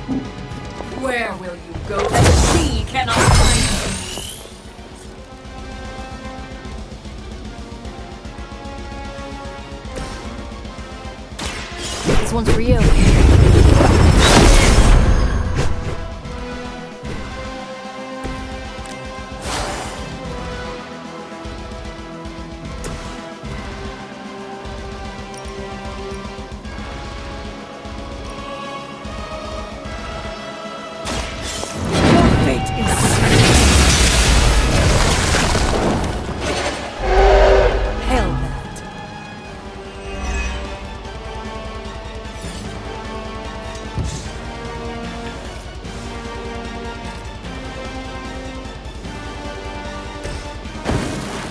Where will you go that the sea cannot find you? This one's for you.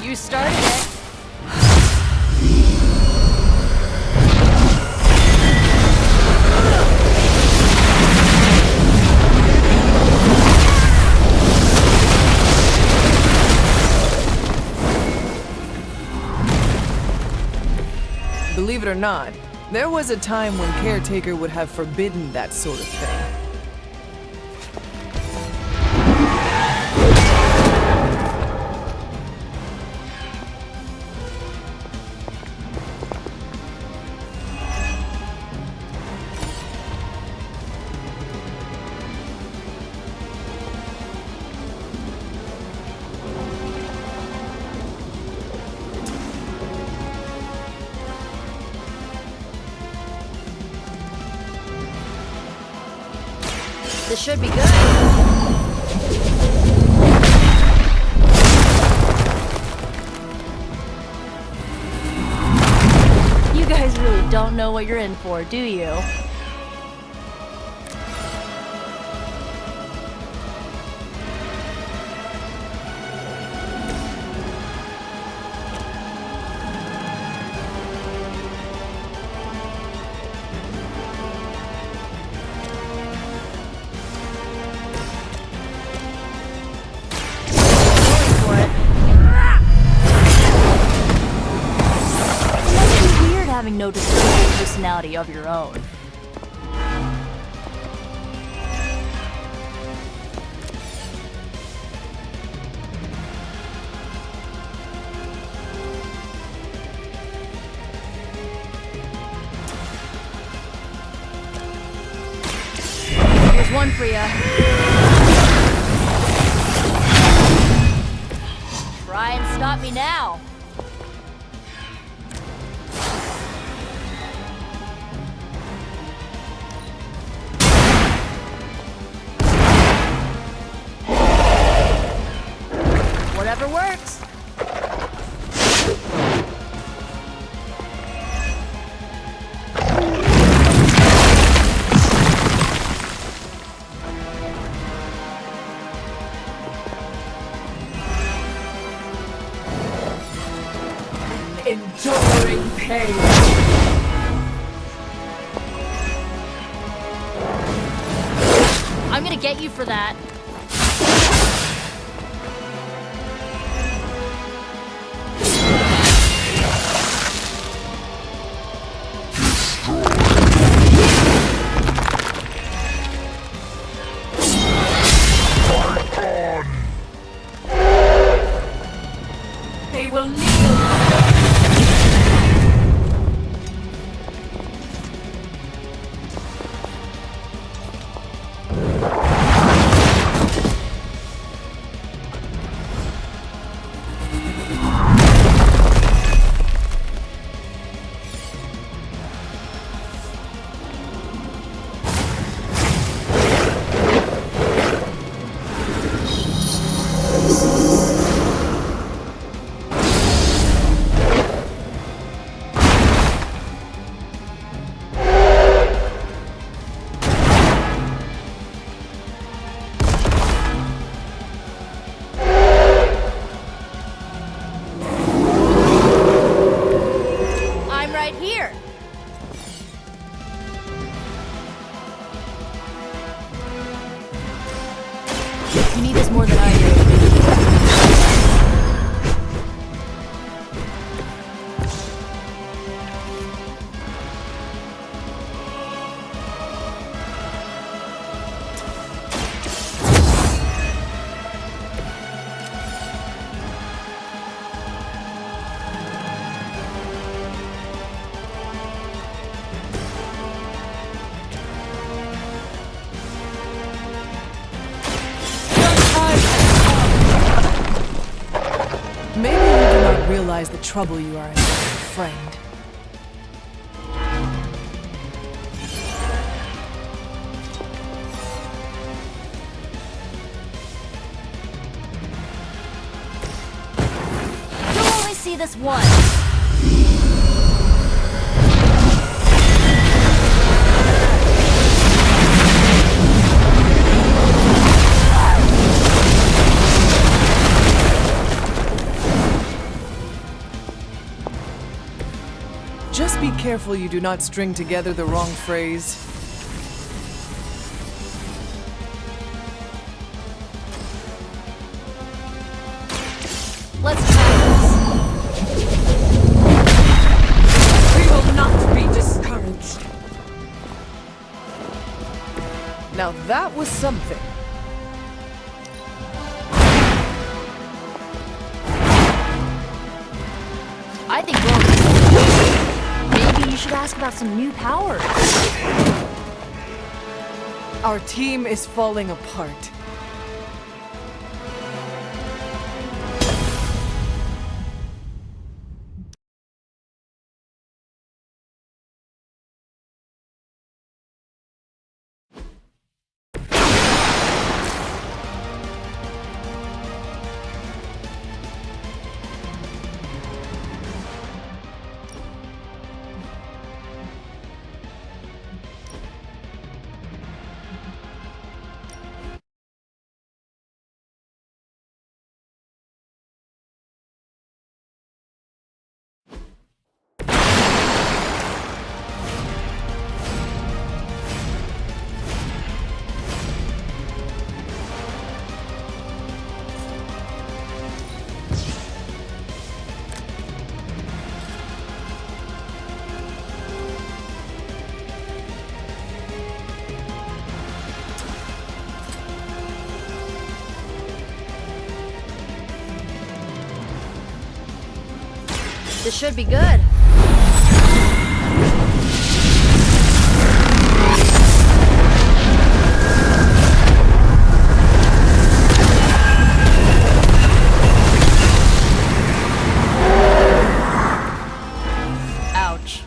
You started it. Believe it or not, there was a time when Caretaker would have forbidden that sort of thing. This should be good. You guys really don't know what you're in for, do you? Having no distinct personality of your own. Here's one for ya. Try and stop me now. Whatever works. Enduring pain. I'm gonna get you for that. They will kneel. You need this more than I do. realize the trouble you are in, friend. You'll only see this once. Just be careful you do not string together the wrong phrase. Let's try this. We will not be discouraged. Now that was something. I think we're maybe you should ask about some new powers. Our team is falling apart. This should be good. Ouch.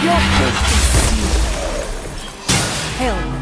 Your first Hell no.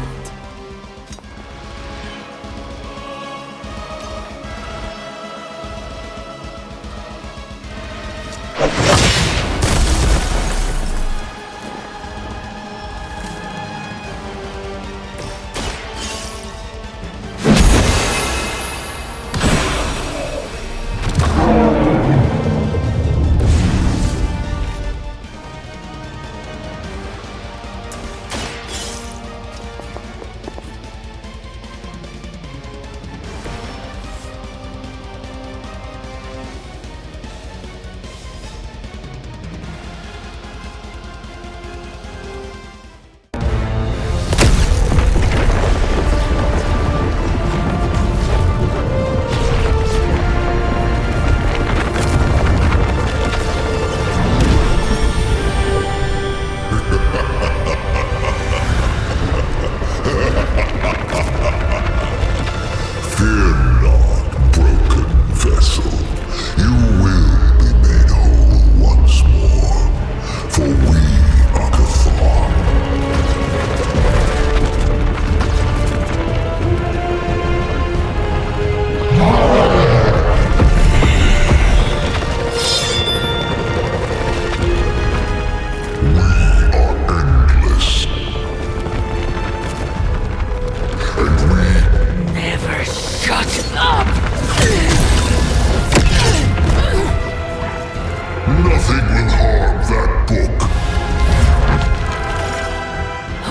Nothing will harm that book.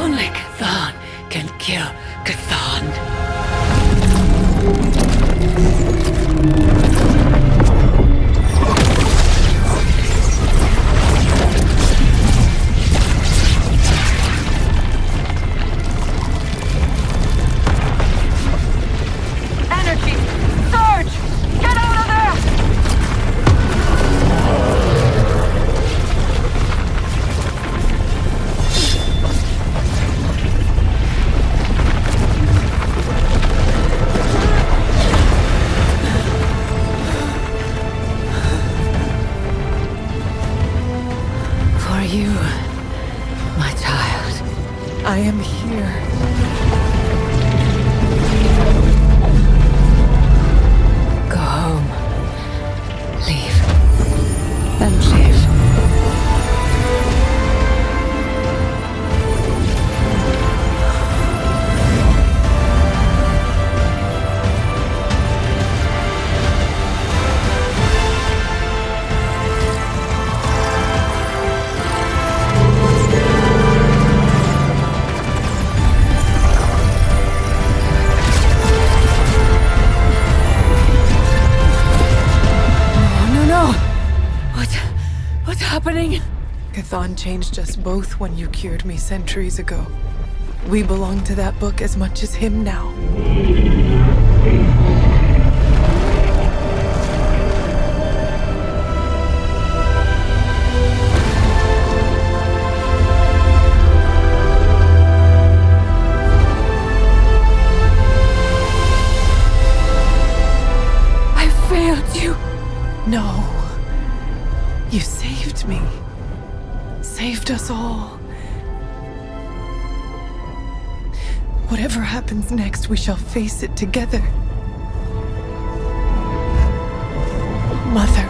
Only Cthon can kill Cthon. Energy! Surge! Get out of there! Chthon changed us both when you cured me centuries ago. We belong to that book as much as him now. I failed you. No. You saved me. Saved us all. Whatever happens next, we shall face it together. Mother.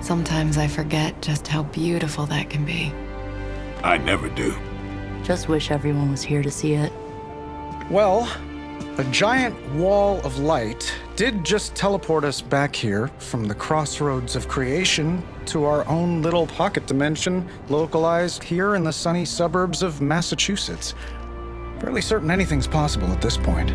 Sometimes I forget just how beautiful that can be. I never do. Just wish everyone was here to see it. Well, a giant wall of light did just teleport us back here from the crossroads of creation to our own little pocket dimension localized here in the sunny suburbs of Massachusetts. Fairly certain anything's possible at this point.